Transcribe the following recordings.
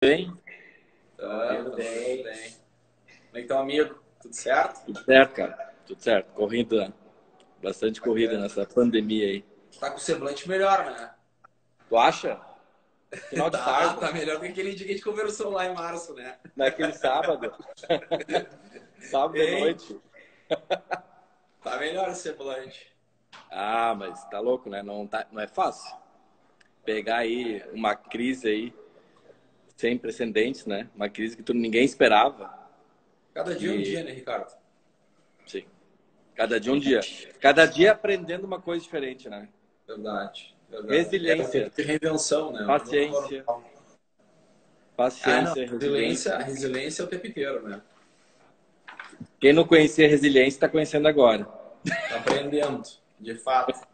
Bem? Tudo bem. Como é que tá, amigo? Tudo certo? Tudo certo, cara. Tudo certo. Corrida, bastante corrida Bacana. nessa pandemia aí. Tá com o semblante melhor, né? Tu acha? Final de tarde, Tá melhor que aquele dia que a gente conversou lá em março, né? naquele sábado, sábado de Hein? noite. Tá melhor o semblante. Ah, mas tá louco, né? Não é fácil. Pegar aí uma crise aí sem precedentes, né? Uma crise que ninguém esperava. Cada dia é um E, dia, né, Ricardo? sim, cada dia um dia. Cada dia aprendendo uma coisa diferente, né? Verdade, verdade. É um tempo Resiliência, de reinvenção, né? Um novo paciência, normal. Ah, não. paciência, resiliência. Resiliência é o tempo inteiro, né? Quem não conhecia resiliência está conhecendo agora. Tá aprendendo, de fato.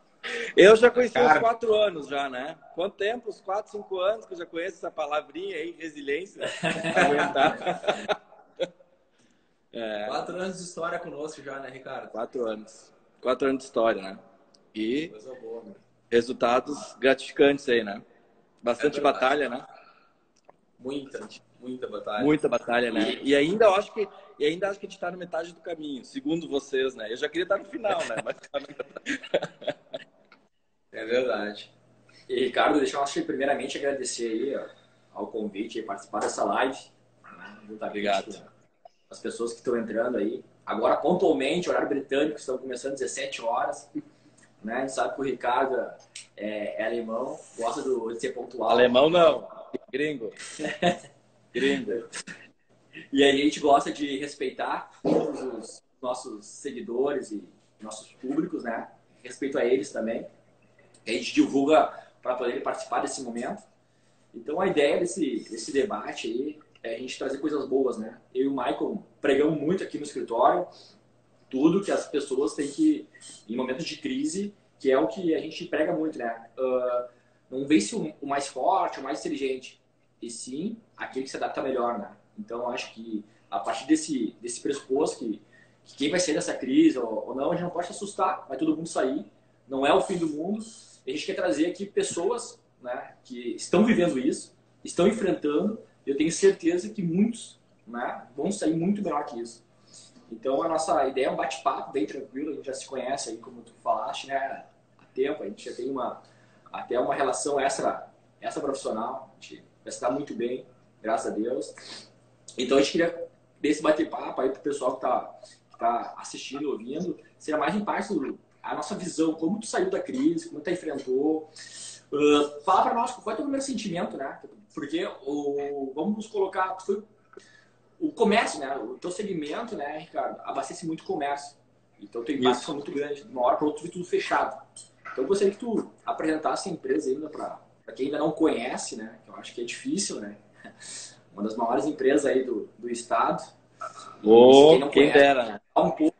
Eu já conheci uns Cara, 4 anos já, né? Quanto tempo? Uns 4, 5 anos que eu já conheço essa palavrinha aí, resiliência. Aguentar. É, 4 anos de história conosco já, né, Ricardo? 4 anos. 4 anos de história, né? E Coisa boa, né? resultados gratificantes aí, né? É Bastante verdade. batalha, né? Muita, muita batalha. Muita batalha, né? E E ainda eu acho que, e ainda acho que a gente está na metade do caminho, segundo vocês, né? Eu já queria estar no final, né? Mas tá é verdade. E, Ricardo, deixa eu primeiramente agradecer aí ó, ao convite e participar dessa live, né, juntamente com obrigado. as pessoas que estão entrando aí. Agora, pontualmente, horário britânico, estão começando às 17 horas. Né? A gente sabe que o Ricardo é alemão, gosta de ser pontual. Alemão não, gringo. Gringo. E aí a gente gosta de respeitar todos os nossos seguidores e nossos públicos, né? Respeito a eles também. A gente divulga para poderem participar desse momento. Então a ideia desse debate aí é a gente trazer coisas boas, né? Eu e o Michael pregamos muito aqui no escritório tudo que as pessoas têm que, em momentos de crise, que é o que a gente prega muito, né? Não vence o mais forte, o mais inteligente, e sim aquele que se adapta melhor, né? Então acho que a partir desse pressuposto que quem vai sair dessa crise ou não, a gente não pode se assustar, vai todo mundo sair, não é o fim do mundo. A gente quer trazer aqui pessoas, né, que estão vivendo isso, estão enfrentando. Eu tenho certeza que muitos, né, vão sair muito melhor que isso. Então a nossa ideia é um bate-papo bem tranquilo, a gente já se conhece aí, como tu falaste, né, há tempo, a gente já tem até uma relação extra profissional, a gente já está muito bem, graças a Deus. Então a gente queria desse bate-papo aí pro pessoal que tá assistindo, ouvindo, seja mais em parte a nossa visão, como tu saiu da crise, como tu enfrentou. Fala para nós, qual é o teu primeiro sentimento, né? Porque vamos colocar, foi o comércio, né? O teu segmento, né, Ricardo, abastece muito comércio. Então, o teu impacto foi Isso. muito grande. De uma hora para outra, foi tudo fechado. Então, eu gostaria que tu apresentasse a empresa ainda para quem ainda não conhece, né? Que eu acho que é difícil, né? Uma das maiores empresas aí do estado. E se quem Ou não quem conhece, dera, né? falar um pouco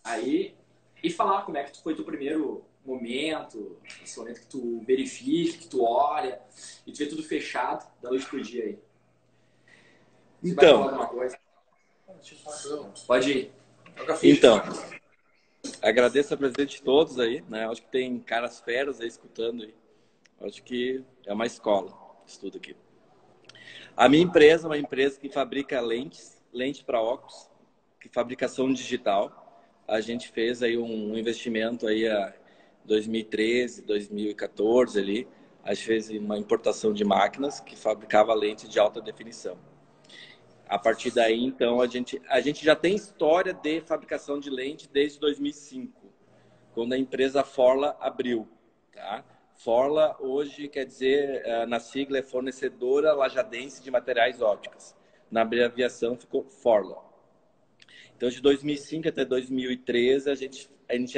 aí e falar como é que foi o teu primeiro momento, esse momento que tu verifica, que tu olha e tu vê tudo fechado da noite pro dia aí. Você vai falar Então, alguma coisa? Pode ir. Toca a ficha. então, agradeço a presença de todos aí, né? Acho que tem caras feras aí escutando aí. Acho que é uma escola, isso tudo aqui. A minha empresa é uma empresa que fabrica lentes para óculos, que fabricação digital. A gente fez aí um investimento aí a 2013, 2014 ali. A gente fez uma importação de máquinas que fabricava lentes de alta definição. A partir daí, então, a gente já tem história de fabricação de lente desde 2005, quando a empresa Forla abriu. Tá? Forla hoje quer dizer, na sigla, é fornecedora lajadense de materiais ópticos. Na abreviação ficou Forla. Então, de 2005 até 2013, a gente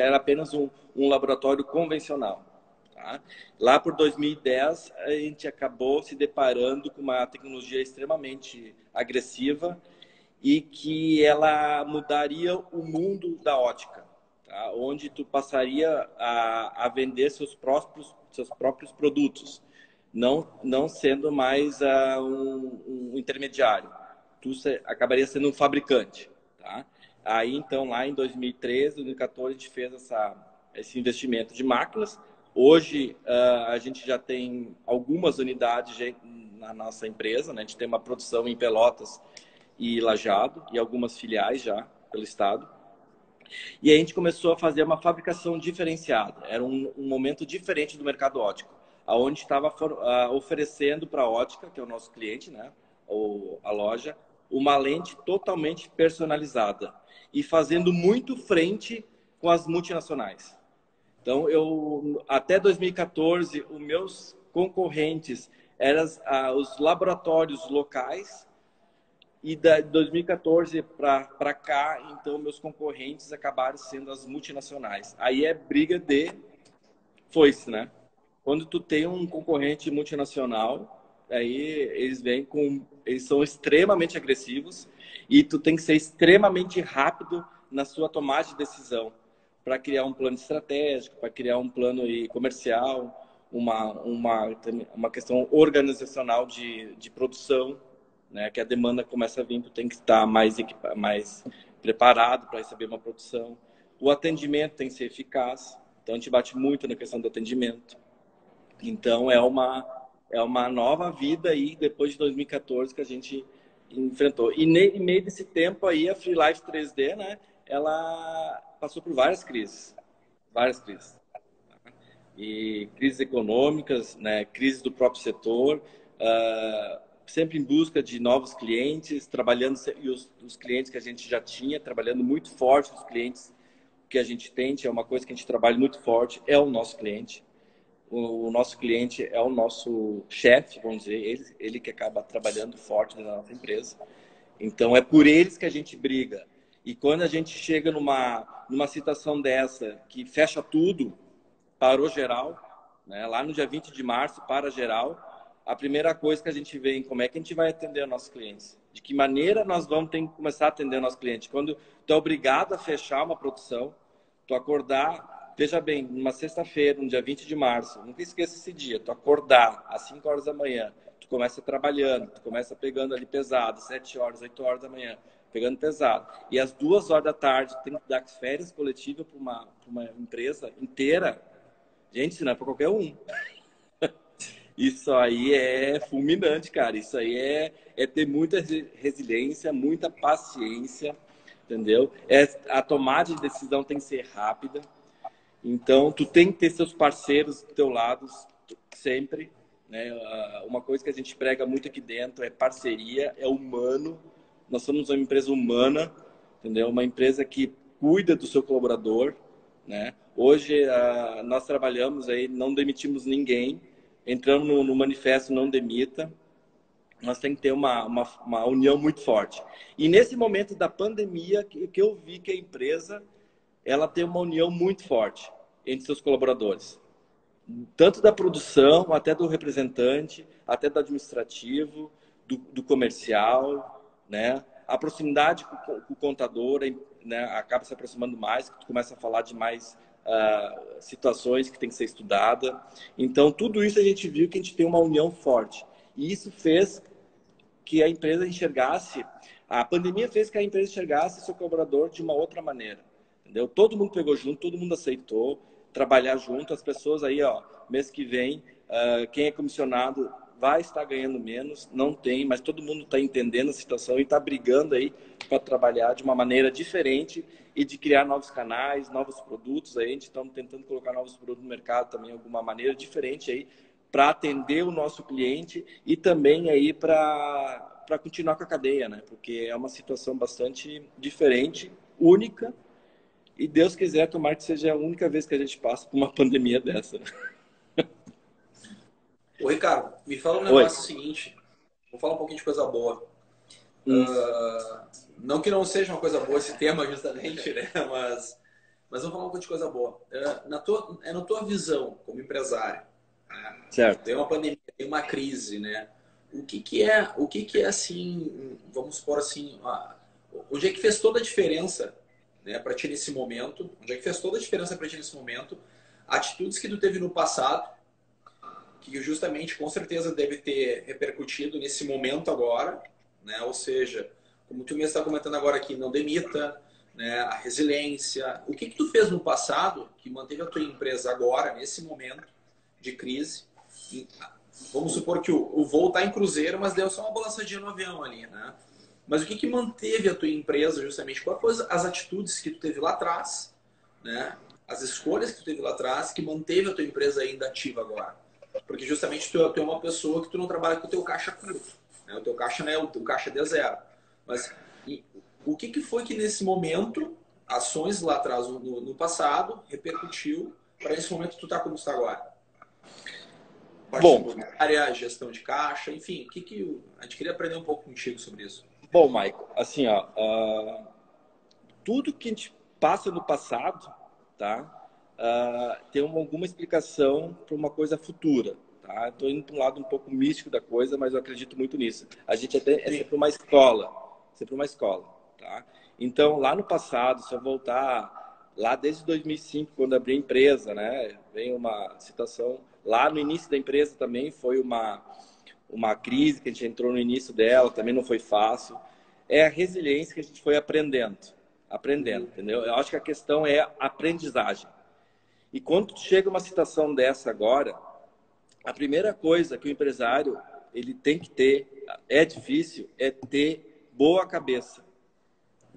era apenas um laboratório convencional. Tá? Lá por 2010, a gente acabou se deparando com uma tecnologia extremamente agressiva e que ela mudaria o mundo da ótica, tá? Onde tu passaria a vender seus próprios produtos, não sendo mais um intermediário. Acabaria sendo um fabricante. Tá? Aí, então, lá em 2013, 2014, a gente fez esse investimento de máquinas. Hoje, a gente já tem algumas unidades na nossa empresa, né? A gente tem uma produção em Pelotas e Lajeado e algumas filiais já pelo estado. E a gente começou a fazer uma fabricação diferenciada. Era um momento diferente do mercado óptico, aonde estava oferecendo para a ótica, que é o nosso cliente, né? Ou a loja, uma lente totalmente personalizada e fazendo muito frente com as multinacionais. Então, até 2014, os meus concorrentes eram os laboratórios locais, e de 2014 para cá, então, meus concorrentes acabaram sendo as multinacionais. Aí é briga de foice, né? Quando tu tem um concorrente multinacional, aí eles são extremamente agressivos e tu tem que ser extremamente rápido na sua tomada de decisão para criar um plano estratégico, para criar um plano comercial, uma questão organizacional de produção, né? Que a demanda começa a vir, tu tem que estar mais preparado para receber uma produção. O atendimento tem que ser eficaz, então a gente bate muito na questão do atendimento. Então é uma nova vida aí depois de 2014 que a gente enfrentou. E no meio desse tempo aí a Free Life 3D, né? Ela passou por várias crises, e crises econômicas, né? Crises do próprio setor, sempre em busca de novos clientes, trabalhando, e os clientes que a gente já tinha, trabalhando muito forte, os clientes que a gente tem, é uma coisa que a gente trabalha muito forte, é o nosso cliente. O nosso cliente é o nosso chefe, vamos dizer, ele que acaba trabalhando forte na nossa empresa. Então, é por eles que a gente briga. E quando a gente chega numa situação dessa, que fecha tudo, parou geral, né? Lá no dia 20 de março, para geral, a primeira coisa que a gente vê é como é que a gente vai atender os nossos clientes. De que maneira nós vamos ter que começar a atender os nossos clientes. Quando tu é obrigado a fechar uma produção, tu acordar, veja bem, numa sexta-feira, no dia 20 de março, nunca esqueça esse dia, tu acordar às 5 horas da manhã, tu começa trabalhando, tu começa pegando ali pesado, 7 horas, 8 horas da manhã, pegando pesado. E às 2 horas da tarde, tem que dar férias coletivas para uma empresa inteira. Gente, isso não é para qualquer um. Isso aí é fulminante, cara. Isso aí é ter muita resiliência, muita paciência, entendeu? A tomada de decisão tem que ser rápida. Então, tu tem que ter seus parceiros do teu lado sempre, né? Uma coisa que a gente prega muito aqui dentro é parceria, é humano. Nós somos uma empresa humana, entendeu? Uma empresa que cuida do seu colaborador, né? Hoje, nós trabalhamos aí, não demitimos ninguém, entramos no manifesto Não Demita. Nós temos que ter uma união muito forte. E nesse momento da pandemia, que eu vi que a empresa ela tem uma união muito forte entre seus colaboradores. Tanto da produção, até do representante, até do administrativo, do comercial, né? A proximidade com o contador, né? Acaba se aproximando mais, que tu começa a falar de mais situações que tem que ser estudada. Então, tudo isso a gente viu que a gente tem uma união forte. E isso fez que a empresa enxergasse, a pandemia fez que a empresa enxergasse seu colaborador de uma outra maneira. Entendeu? Todo mundo pegou junto, todo mundo aceitou trabalhar junto. As pessoas aí, ó, mês que vem, quem é comissionado vai estar ganhando menos, não tem, mas todo mundo está entendendo a situação e está brigando aí para trabalhar de uma maneira diferente e de criar novos canais, novos produtos. Aí a gente está tentando colocar novos produtos no mercado também, de alguma maneira diferente aí, para atender o nosso cliente e também aí para continuar com a cadeia, né? Porque é uma situação bastante diferente, única. E Deus quiser, tomara que seja a única vez que a gente passa por uma pandemia dessa. Ô, Ricardo, me fala um Oi. negócio seguinte. Vou falar um pouquinho de coisa boa. Não que não seja uma coisa boa esse tema, justamente, né? Mas vamos falar um pouco de coisa boa. Na tua visão, como empresário, Certo. tem uma pandemia, tem uma crise, né? O que é assim, vamos supor assim, onde é que fez toda a diferença, né, para ti nesse momento? Onde é que fez toda a diferença para ti nesse momento? Atitudes que tu teve no passado, que justamente, com certeza, deve ter repercutido nesse momento agora, né? Ou seja, como tu mesmo está comentando agora aqui, não demita, né? A resiliência. O que tu fez no passado que manteve a tua empresa agora, nesse momento de crise, vamos supor que o voo está em cruzeiro, mas deu só uma balançadinha no avião ali, né? Mas o que manteve a tua empresa justamente? Quais foram as atitudes que tu teve lá atrás, né? As escolhas que tu teve lá atrás que manteve a tua empresa ainda ativa agora? Porque justamente tu é uma pessoa que tu não trabalha com o teu caixa curto, né? O teu caixa não é o teu caixa de zero. Mas o que foi que nesse momento, ações lá atrás no passado, repercutiu para esse momento tu tá como está agora? Bom, Área, gestão de caixa, enfim, a gente queria aprender um pouco contigo sobre isso. Bom, Michael, assim, ó, tudo que a gente passa no passado, tá? Tem alguma explicação para uma coisa futura, tá? Estou indo para um lado um pouco místico da coisa, mas eu acredito muito nisso. A gente é sempre uma escola, tá? Então, lá no passado, se eu voltar lá desde 2005, quando abri a empresa, né? Vem uma situação lá no início da empresa também foi uma crise que a gente entrou no início dela, também não foi fácil. É a resiliência que a gente foi aprendendo, entendeu? Eu acho que a questão é a aprendizagem. E quando chega uma situação dessa agora, a primeira coisa que o empresário ele tem que ter, é difícil, é ter boa cabeça,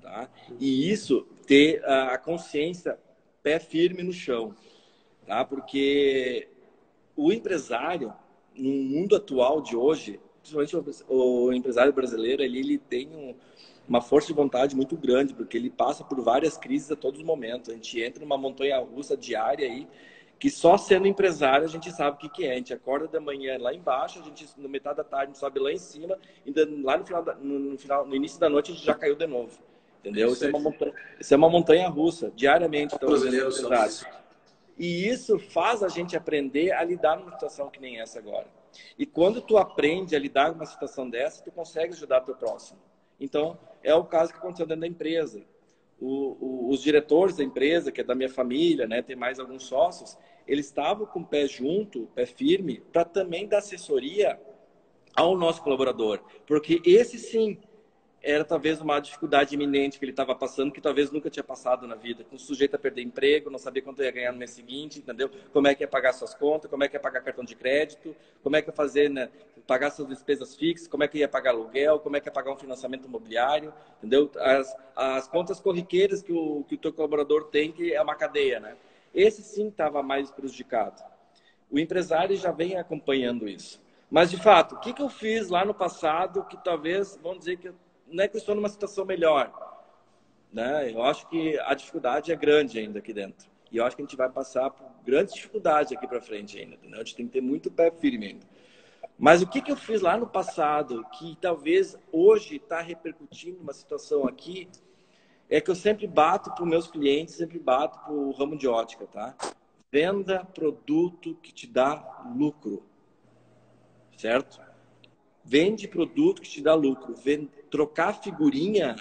tá? E isso, ter a consciência, pé firme no chão, tá? Porque o empresário, no mundo atual de hoje, principalmente o empresário brasileiro, ele tem uma força de vontade muito grande, porque ele passa por várias crises a todos os momentos. A gente entra numa montanha-russa diária aí, que só sendo empresário a gente sabe o que é. A gente acorda da manhã lá embaixo, a gente no metade da tarde a gente sobe lá em cima, e lá no início da noite a gente já caiu de novo. Entendeu? Isso é uma montanha-russa, diariamente. Então, Brasileiros e isso faz a gente aprender a lidar numa situação que nem essa agora. E quando tu aprende a lidar com uma situação dessa, tu consegue ajudar o teu próximo. Então, é o caso que aconteceu dentro da empresa. Os diretores da empresa, que é da minha família, né, tem mais alguns sócios, eles estavam com o pé junto, pé firme, para também dar assessoria ao nosso colaborador. Porque esse sim era talvez uma dificuldade iminente que ele estava passando, que talvez nunca tinha passado na vida. Com o sujeito a perder emprego, não sabia quanto ia ganhar no mês seguinte, entendeu? Como é que ia pagar suas contas, como é que ia pagar cartão de crédito, como é que ia fazer, né, pagar suas despesas fixas, como é que ia pagar aluguel, como é que ia pagar um financiamento imobiliário, entendeu? As contas corriqueiras que o teu colaborador tem, que é uma cadeia, né? Esse sim estava mais prejudicado. O empresário já vem acompanhando isso. Mas, de fato, o que eu fiz lá no passado que talvez, vamos dizer que não é que eu estou numa situação melhor, né? Eu acho que a dificuldade é grande ainda aqui dentro. E eu acho que a gente vai passar por grandes dificuldades aqui para frente ainda, né? A gente tem que ter muito pé firme ainda. Mas o que eu fiz lá no passado, que talvez hoje está repercutindo numa situação aqui, é que eu sempre bato para os meus clientes, sempre bato para o ramo de ótica, tá? Venda produto que te dá lucro, certo? Vende produto que te dá lucro. Trocar figurinha,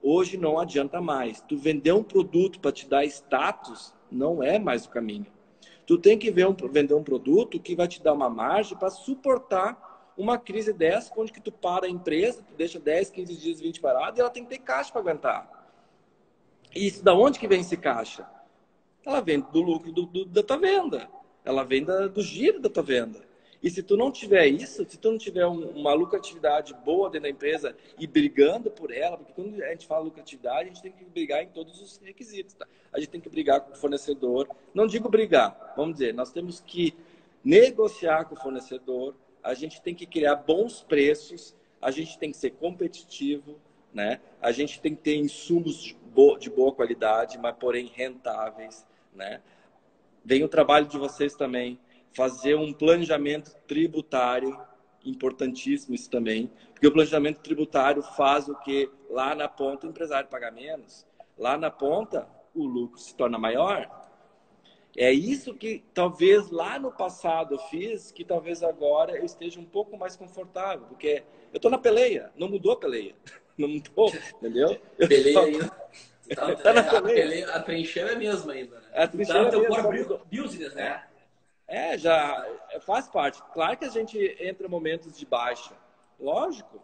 hoje não adianta mais. Tu vender um produto para te dar status, não é mais o caminho. Tu tem que vender um produto que vai te dar uma margem para suportar uma crise dessa, onde que tu para a empresa, tu deixa 10, 15 dias, 20 parado, e ela tem que ter caixa para aguentar. E isso, da onde que vem esse caixa? Ela vem do lucro da tua venda. Ela vem do giro da tua venda. E se tu não tiver isso, se tu não tiver uma lucratividade boa dentro da empresa e brigando por ela, porque quando a gente fala lucratividade, a gente tem que brigar em todos os requisitos, tá? A gente tem que brigar com o fornecedor. Não digo brigar, vamos dizer, nós temos que negociar com o fornecedor, a gente tem que criar bons preços, a gente tem que ser competitivo, né? A gente tem que ter insumos de boa qualidade, mas porém rentáveis, né? Vem o trabalho de vocês também, fazer um planejamento tributário, importantíssimo isso também, porque o planejamento tributário faz o que lá na ponta o empresário paga menos, lá na ponta o lucro se torna maior. É isso que talvez lá no passado eu fiz, que talvez agora eu esteja um pouco mais confortável, porque eu estou na peleia, não mudou a peleia, não mudou, entendeu? Peleia ainda. Tá na peleia. A trincheira é a mesma ainda. Né? A trincheira é a mesma. Business, né? Já faz parte. Claro que a gente entra em momentos de baixa. Lógico.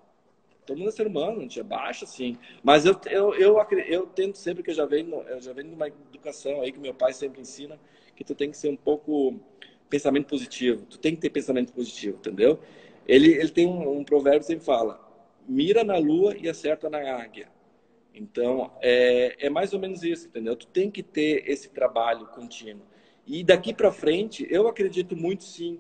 Todo mundo é ser humano, a gente é baixa, sim. Mas eu tento sempre, que eu já venho numa educação aí que meu pai sempre ensina, que tu tem que ser um pouco pensamento positivo. Tu tem que ter pensamento positivo, entendeu? Ele tem um provérbio que sempre fala: mira na lua e acerta na águia. Então, é mais ou menos isso, entendeu? Tu tem que ter esse trabalho contínuo. E daqui para frente, eu acredito muito, sim,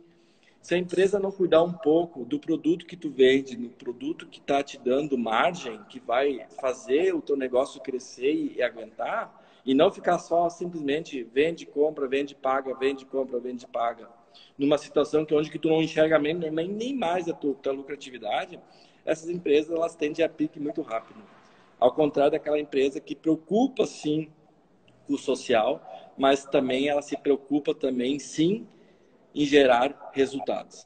se a empresa não cuidar um pouco do produto que tu vende, do produto que está te dando margem, que vai fazer o teu negócio crescer e aguentar, e não ficar só simplesmente vende, compra, vende, paga, vende, compra, vende, paga, numa situação onde que tu não enxerga nem mais a tua lucratividade, essas empresas elas tendem a pique muito rápido. Ao contrário daquela empresa que preocupa, sim, com o social, mas também ela se preocupa também, sim, em gerar resultados.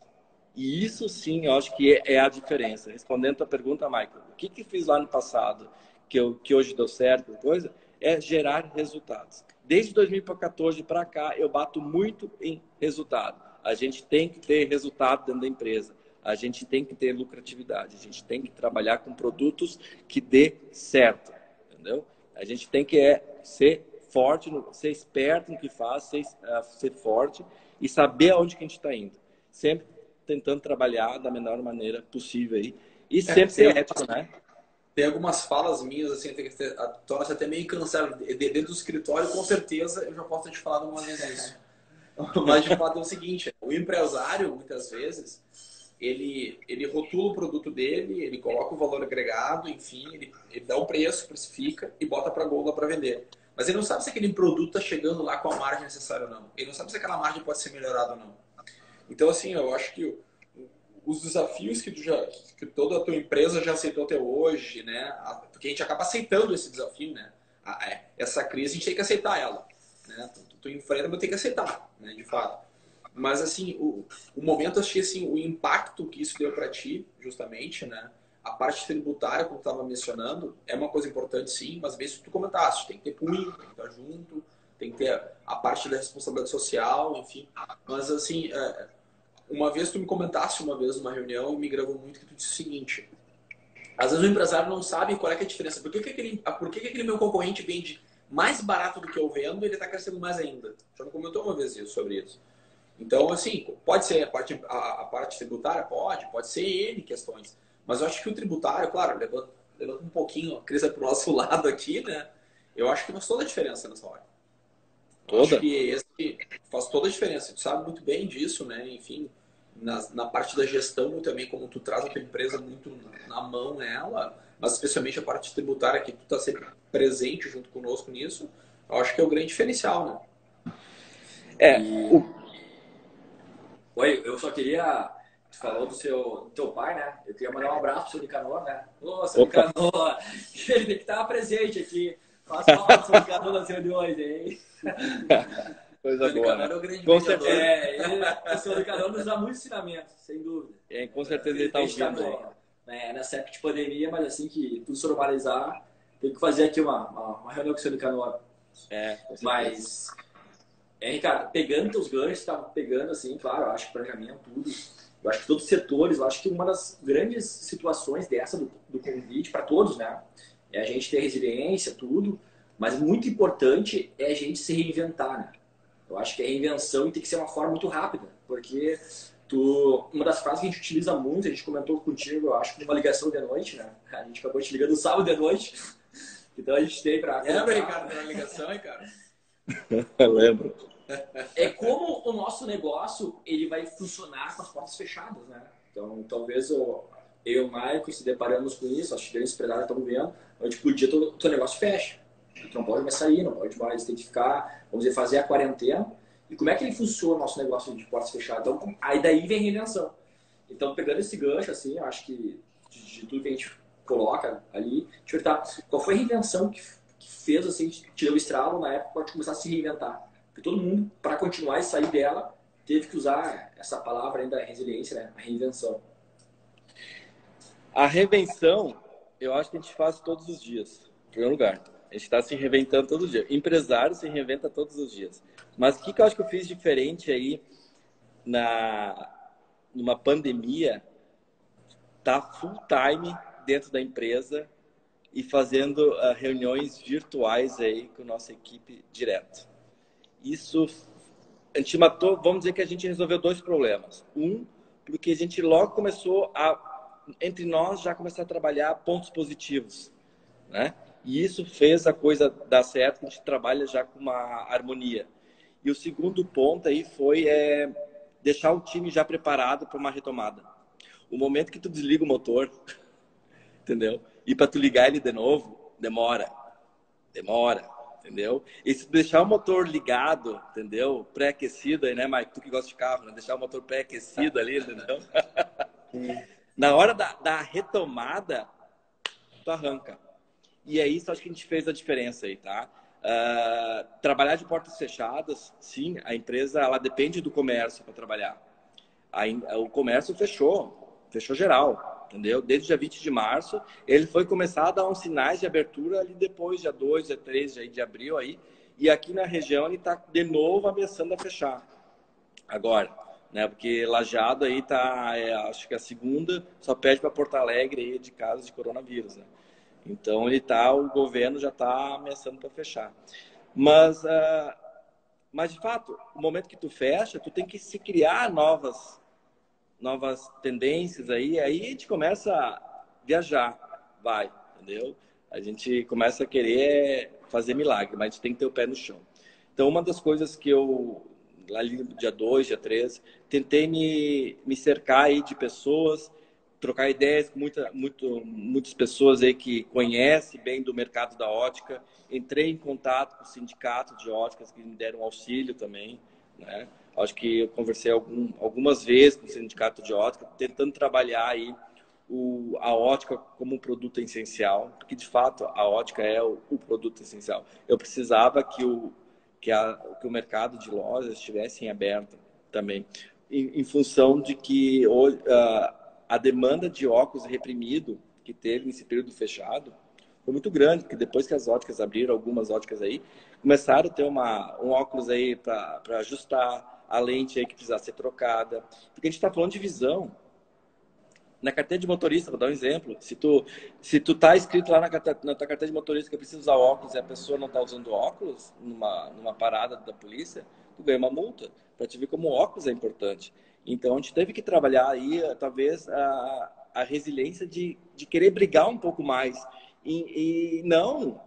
E isso, sim, eu acho que é a diferença. Respondendo a pergunta, Michael, o que fiz lá no passado que hoje deu certo, coisa, é gerar resultados. Desde 2014 para cá, eu bato muito em resultado. A gente tem que ter resultado dentro da empresa. A gente tem que ter lucratividade. A gente tem que trabalhar com produtos que dê certo, entendeu? A gente tem que ser forte, ser esperto no que faz, ser forte e saber aonde que a gente está indo. Sempre tentando trabalhar da menor maneira possível aí. E sempre ser ético, né? Tem algumas falas minhas, assim, torna-se até meio cansado. Dentro do escritório, com certeza, eu já posso te falar uma vez isso. Mas, de fato, é o seguinte, o empresário, muitas vezes, ele rotula o produto dele, ele coloca o valor agregado, enfim, ele dá um preço, precifica e bota para a gôndola para vender. Mas ele não sabe se aquele produto está chegando lá com a margem necessária ou não. Ele não sabe se aquela margem pode ser melhorada ou não. Então, assim, eu acho que os desafios que toda a tua empresa já aceitou até hoje, né? Porque a gente acaba aceitando esse desafio, né? Essa crise, a gente tem que aceitar ela, né? Tu enfrenta, mas tem que aceitar, né? De fato. Mas, assim, o momento, acho que, assim, o impacto que isso deu para ti, justamente, né? A parte tributária, como tu estava mencionando, é uma coisa importante, sim, mas mesmo que tu comentaste, tem que ter punho, tem que estar junto, tem que ter a parte da responsabilidade social, enfim. Mas, assim, uma vez tu me comentaste uma vez numa reunião e me gravou muito que tu disse o seguinte: às vezes o empresário não sabe qual é, que é a diferença. Por que aquele meu concorrente vende mais barato do que eu vendo e ele está crescendo mais ainda? Já me comentou uma vez sobre isso. Então, assim, pode ser a parte tributária? Pode ser N questões. Mas eu acho que o tributário, claro, levando um pouquinho a crise para o nosso lado aqui, né? Eu acho que faz toda a diferença nessa hora. Eu acho que esse faz toda a diferença. Tu sabe muito bem disso, né? Enfim, na parte da gestão também, como tu traz a tua empresa muito na mão nela, mas especialmente a parte tributária, que tu está sempre presente junto conosco nisso, eu acho que é o grande diferencial, né? Oi, eu só queria... Tu falou do teu pai, né? Eu queria mandar um abraço pro seu Nicanor, né? Ô, seu Nicanor, ele tem que estar presente aqui. Faça uma pro seu Nicanor nas reuniões, hein? Coisa boa, né? É o grande Com mediador. certeza. O seu Nicanor nos dá muitos ensinamentos, sem dúvida. Com certeza ele está ouvindo aí. Nessa época de pandemia, mas assim que tudo se normalizar, tem que fazer aqui uma reunião com o seu Nicanor. Mas... Ricardo, pegando teus ganhos, estava pegando, assim, claro, eu acho que planejamento, tudo. Eu acho que todos os setores, eu acho que uma das grandes situações dessa do convite para todos, né? É a gente ter resiliência, tudo, mas muito importante é a gente se reinventar, né? Eu acho que a reinvenção tem que ser uma forma muito rápida, porque uma das frases que a gente utiliza muito, a gente comentou contigo, eu acho que numa ligação de noite, né? A gente acabou te ligando sábado de noite, então a gente tem para... Lembra, Ricardo, na ligação, hein, cara? Eu lembro. É como o nosso negócio ele vai funcionar com as portas fechadas, né? Então, talvez eu e o Michael se deparamos com isso, acho que grandes empresários estão vendo, onde por dia o teu negócio fecha. Tu não pode mais sair, não pode mais, tem que ficar, vamos dizer, fazer a quarentena. E como é que ele funciona o nosso negócio de portas fechadas? Então, aí daí vem a reinvenção. Então, pegando esse gancho, assim, eu acho que de tudo que a gente coloca ali, deixa eu perguntar, qual foi a reinvenção que fez, assim, te deu o estralo na época para começar a se reinventar? Porque todo mundo, para continuar e sair dela, teve que usar essa palavra ainda, resiliência, né? A reinvenção. A reinvenção, eu acho que a gente faz todos os dias, em primeiro lugar. A gente está se reinventando todos os dias. Empresário se reinventa todos os dias. Mas o que eu acho que eu fiz diferente aí numa pandemia, tá full time dentro da empresa e fazendo reuniões virtuais aí com a nossa equipe direto. Isso a gente matou, vamos dizer que a gente resolveu dois problemas. Um, porque a gente logo começou entre nós, já começar a trabalhar pontos positivos, né? E isso fez a coisa dar certo, a gente trabalha já com uma harmonia. E o segundo ponto aí foi deixar o time já preparado para uma retomada. O momento que tu desliga o motor, entendeu? E para tu ligar ele de novo, demora, entendeu? E se deixar o motor ligado, entendeu? Pré-aquecido aí, né, Mike? Tu que gosta de carro, né? Deixar o motor pré-aquecido ali, entendeu? Na hora da retomada, tu arranca. E é isso, acho que a gente fez a diferença aí, tá? Trabalhar de portas fechadas, sim, a empresa, ela depende do comércio para trabalhar. O comércio fechou geral, entendeu? Desde o dia 20 de março, ele foi começar a dar uns sinais de abertura ali depois, dia 2, dia 3 de abril aí, e aqui na região ele está de novo ameaçando a fechar agora, né? Porque Lajeado aí tá, acho que a segunda só pede para Porto Alegre aí de casos de coronavírus, né? Então o governo já está ameaçando para fechar. Mas de fato, o momento que tu fecha, tu tem que se criar novas tendências aí a gente começa a viajar, entendeu? A gente começa a querer fazer milagre, mas a gente tem que ter o pé no chão. Então, uma das coisas que eu, lá no dia 2, dia 3, tentei me cercar aí de pessoas, trocar ideias com muitas pessoas aí que conhecem bem do mercado da ótica. Entrei em contato com o sindicato de óticas que me deram auxílio também, né? Acho que eu conversei algumas vezes com o sindicato de ótica, tentando trabalhar aí a ótica como um produto essencial, porque de fato a ótica é o produto essencial. Eu precisava que o mercado de lojas estivesse aberto também, em função de que hoje, a demanda de óculos reprimido que teve nesse período fechado foi muito grande, porque depois que as óticas abriram, algumas óticas aí, começaram a ter um óculos aí para ajustar, a lente aí que precisava ser trocada. Porque a gente está falando de visão. Na carteira de motorista, vou dar um exemplo. Se tu tá escrito lá na tua carteira de motorista que precisa usar óculos e a pessoa não está usando óculos numa parada da polícia, tu ganha uma multa. Para te ver como o óculos é importante. Então, a gente teve que trabalhar aí, talvez, a resiliência de querer brigar um pouco mais. E não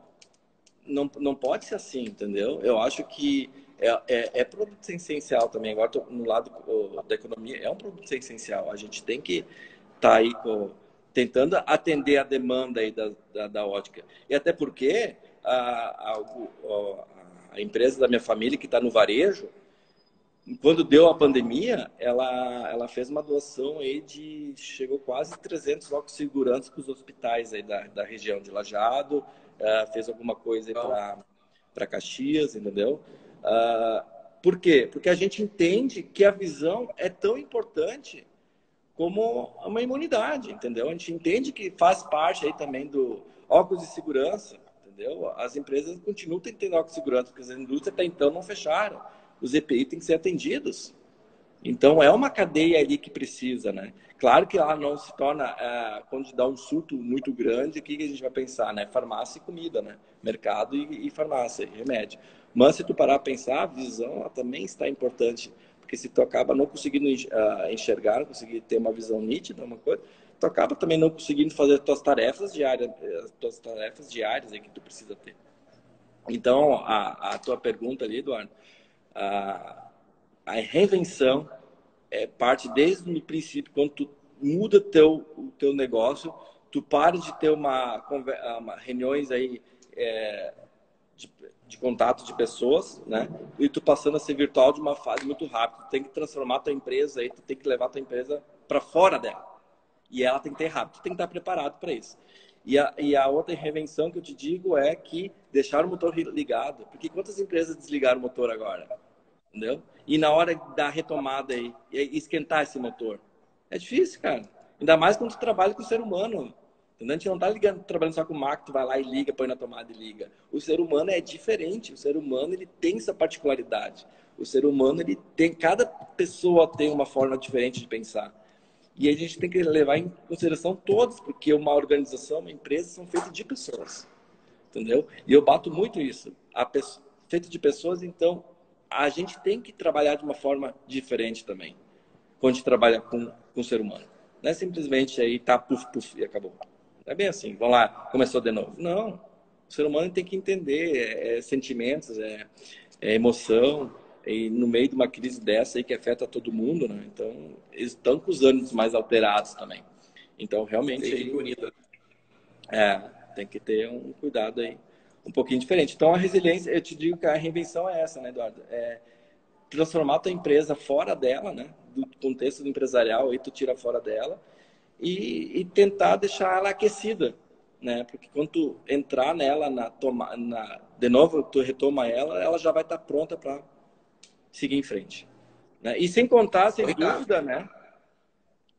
pode ser assim, entendeu? Eu acho que é produto essencial também. Agora, no lado da economia, é um produto essencial. A gente tem que estar aí tentando atender a demanda aí da ótica. E até porque a empresa da minha família, que está no varejo, quando deu a pandemia, ela fez uma doação aí chegou quase 300 óculos segurantes para os hospitais aí da região de Lajeado, fez alguma coisa para Caxias, entendeu? Por quê? Porque a gente entende que a visão é tão importante como uma imunidade, entendeu? A gente entende que faz parte aí também do óculos de segurança, entendeu? As empresas continuam tendo óculos de segurança, porque as indústrias até então não fecharam. Os EPI têm que ser atendidos. Então, é uma cadeia ali que precisa, né? Claro que ela não se torna, quando dá um surto muito grande, o que a gente vai pensar, né? Farmácia e comida, né? Mercado e farmácia, e remédio. Mas se tu parar a pensar, a visão ela também está importante, porque se tu acaba não conseguindo enxergar, não conseguir ter uma visão nítida, uma coisa, tu acaba também não conseguindo fazer as tuas tarefas diárias aí que tu precisa ter. Então, a tua pergunta ali, Eduardo, a reinvenção parte desde o princípio, quando tu muda o teu negócio, tu para de ter reuniões aí de contato de pessoas, né? E tu passando a ser virtual de uma fase muito rápida. Tu tem que transformar a tua empresa aí, tu tem que levar a tua empresa para fora dela. E ela tem que ter rápido, tu tem que estar preparado para isso. E a outra reinvenção que eu te digo é que deixar o motor ligado. Porque quantas empresas desligaram o motor agora? Entendeu? E na hora da retomada aí, esquentar esse motor. É difícil, cara. Ainda mais quando tu trabalha com o ser humano. Entendeu? A gente não está trabalhando só com máquina, tu vai lá e liga, põe na tomada e liga. O ser humano é diferente. O ser humano ele tem essa particularidade. O ser humano cada pessoa tem uma forma diferente de pensar. E a gente tem que levar em consideração todos, porque uma organização, uma empresa são feitas de pessoas. Entendeu? E eu bato muito isso. Feito de pessoas, então a gente tem que trabalhar de uma forma diferente também, quando a gente trabalha com o ser humano. Não é simplesmente aí tá puf, puf e acabou. Não é bem assim, vamos lá, começou de novo. Não, o ser humano tem que entender sentimentos, emoção, e no meio de uma crise dessa aí que afeta todo mundo, né? Então, eles estão com os ânimos mais alterados também. Então, realmente, tem que ter um cuidado aí um pouquinho diferente. Então, a resiliência, eu te digo que a reinvenção é essa, né, Eduardo? Transformar a tua empresa fora dela, né? Do contexto do empresarial, aí tu tira fora dela e tentar deixar ela aquecida, né? Porque quando tu entrar nela, de novo, tu retoma ela, ela já vai estar pronta para seguir em frente, né? E sem contar, sem dúvida, né?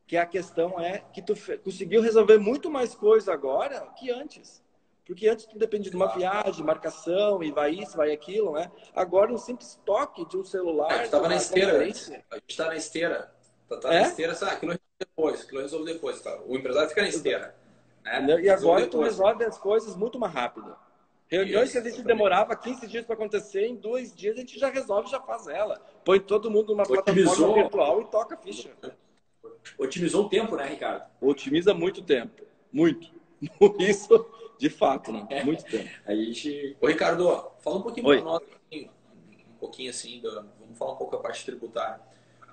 Que a questão é que tu conseguiu resolver muito mais coisa agora que antes. Porque antes tu dependia de uma viagem, marcação, e vai isso, vai aquilo, né? Agora um simples toque de um celular... A gente estava na esteira. A gente está na esteira. Tá na esteira, sabe? Aquilo resolve depois, cara. O empresário fica na esteira. Né? E agora tu resolve as coisas muito mais rápido. Reuniões que a gente demorava 15 dias para acontecer, em 2 dias a gente já resolve, já faz ela. Põe todo mundo numa plataforma virtual e toca a ficha. Otimizou o tempo, né, Ricardo? Otimiza muito tempo. Muito. Isso, de fato, né? Muito tempo. A gente... Ô, Ricardo, fala um pouquinho para nós, um pouquinho assim, vamos falar um pouco da parte tributária.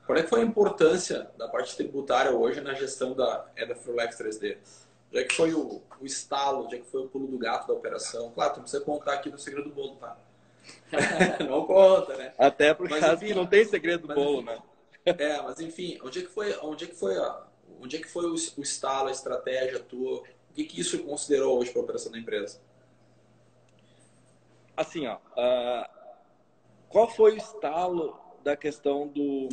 Qual é que foi a importância da parte tributária hoje na gestão da Frulex 3D? Onde é que foi o estalo, onde é que foi o pulo do gato da operação? Claro, tu não precisa contar aqui do segredo do bolo, tá? Não conta, né? Até por causa que não tem segredo do bolo, né? Mas enfim, onde é que foi o estalo, a estratégia tua? O que isso considerou hoje para a operação da empresa? Assim, qual foi o estalo da questão do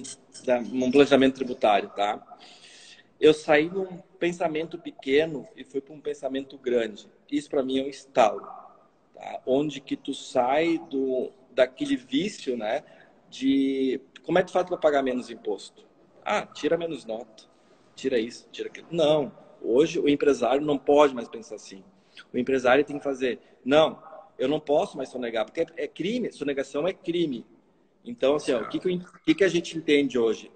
planejamento tributário, tá? Eu saí de um pensamento pequeno e fui para um pensamento grande. Isso para mim é um estalo, tá? Onde que tu sai daquele vício, né? De como é que tu faz para pagar menos imposto? Tira menos nota, tira isso, tira aquilo. Não, hoje o empresário não pode mais pensar assim. O empresário tem que fazer, não, eu não posso mais sonegar, porque é crime, sonegação é crime. Então, assim, o que a gente entende hoje?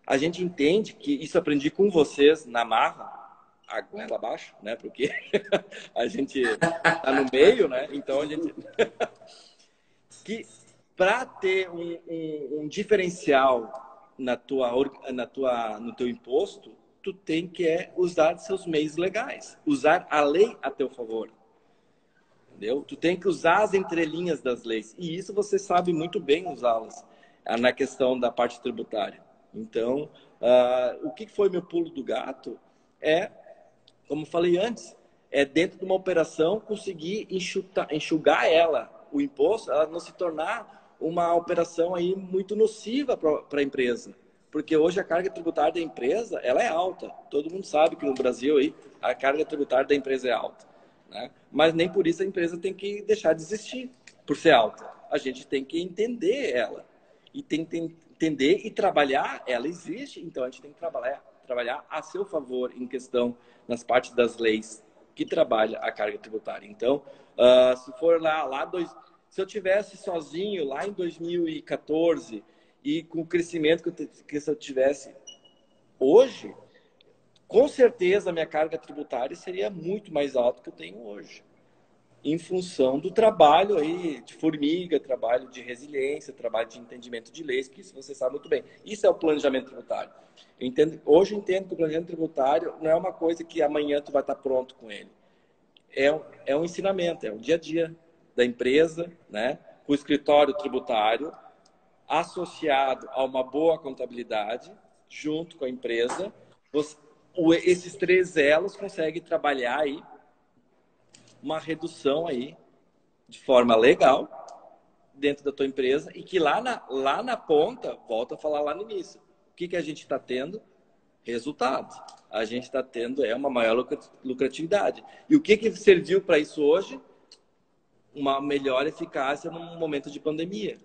A gente entende que isso aprendi com vocês na marra, a goela abaixo, né? Porque a gente tá no meio, né? Então a gente que para ter um diferencial no teu imposto, tu tem que usar seus meios legais, usar a lei a teu favor. Entendeu? Tu tem que usar as entrelinhas das leis. E isso você sabe muito bem usá-las na questão da parte tributária. Então, o que foi meu pulo do gato como falei antes, dentro de uma operação conseguir enxugar o imposto, ela não se tornar uma operação aí muito nociva para a empresa. Porque hoje a carga tributária da empresa, ela é alta. Todo mundo sabe que no Brasil aí, a carga tributária da empresa é alta, né? Mas nem por isso a empresa tem que deixar de existir por ser alta. A gente tem que entender ela. E tem que entender e trabalhar, ela existe, então a gente tem que trabalhar a seu favor em questão nas partes das leis que trabalha a carga tributária. Então, se for se eu tivesse sozinho lá em 2014 e com o crescimento que eu tivesse hoje, com certeza a minha carga tributária seria muito mais alta que eu tenho hoje. Em função do trabalho aí de formiga, trabalho de resiliência, trabalho de entendimento de leis, que isso você sabe muito bem. Isso é o planejamento tributário. Hoje eu entendo que o planejamento tributário não é uma coisa que amanhã tu vai estar pronto com ele. É um ensinamento, é o dia a dia da empresa, né? Com o escritório tributário associado a uma boa contabilidade, junto com a empresa, esses 3 elos conseguem trabalhar aí uma redução aí de forma legal dentro da tua empresa e que lá na ponta, volta a falar lá no início, o que a gente está tendo? Resultado. A gente está tendo uma maior lucratividade. E o que serviu para isso hoje? Uma melhor eficácia num momento de pandemia.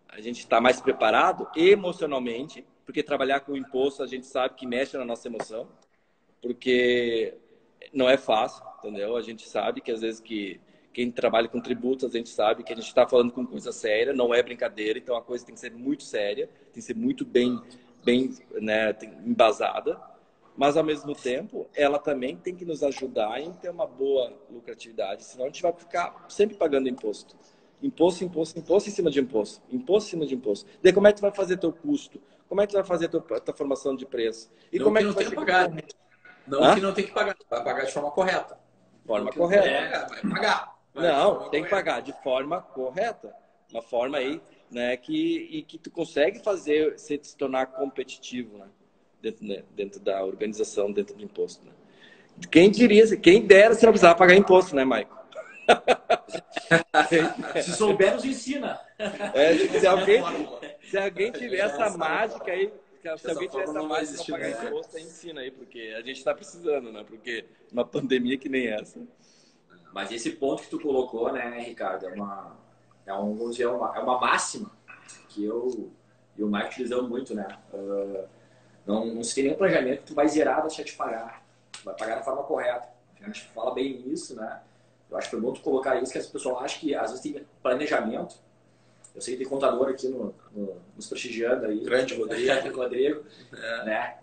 A gente está mais preparado emocionalmente, porque trabalhar com imposto a gente sabe que mexe na nossa emoção, porque não é fácil, entendeu? A gente sabe que às vezes que quem trabalha com tributos, a gente sabe que a gente está falando com coisa séria, não é brincadeira, então a coisa tem que ser muito séria, tem que ser muito bem né, embasada, mas ao mesmo tempo ela também tem que nos ajudar em ter uma boa lucratividade, senão a gente vai ficar sempre pagando imposto. Imposto em cima de imposto. Imposto em cima de imposto. Daí como é que tu vai fazer teu custo? Como é que tu vai fazer tua formação de preço? E não como que é que não vai tem que ter pagar. Não que não tem que pagar. Vai pagar de forma correta. Forma correta. Vai pagar. Não, tem que pagar de forma correta. Uma forma aí, né, que tu consegue fazer se tornar competitivo, né, dentro da organização, dentro do imposto. Né? Quem dera se não precisar pagar imposto, né, Maico? Se souber, nos ensina. Se alguém tiver essa mágica aí, se alguém tiver essa mágica de não pagar imposto, aí ensina aí, porque a gente está precisando, né? Porque uma pandemia que nem essa. Mas esse ponto que tu colocou, né, Ricardo, é uma máxima que eu e o Mike utilizamos muito, né? Não se tem nenhum planejamento que tu vai zerar, deixar de pagar. Tu vai pagar da forma correta. A gente fala bem nisso, né? Eu acho que foi bom tu colocar isso, que as pessoas acham que às vezes tem planejamento. Eu sei que tem contador aqui nos prestigiando aí. Grande Rodrigo. Né?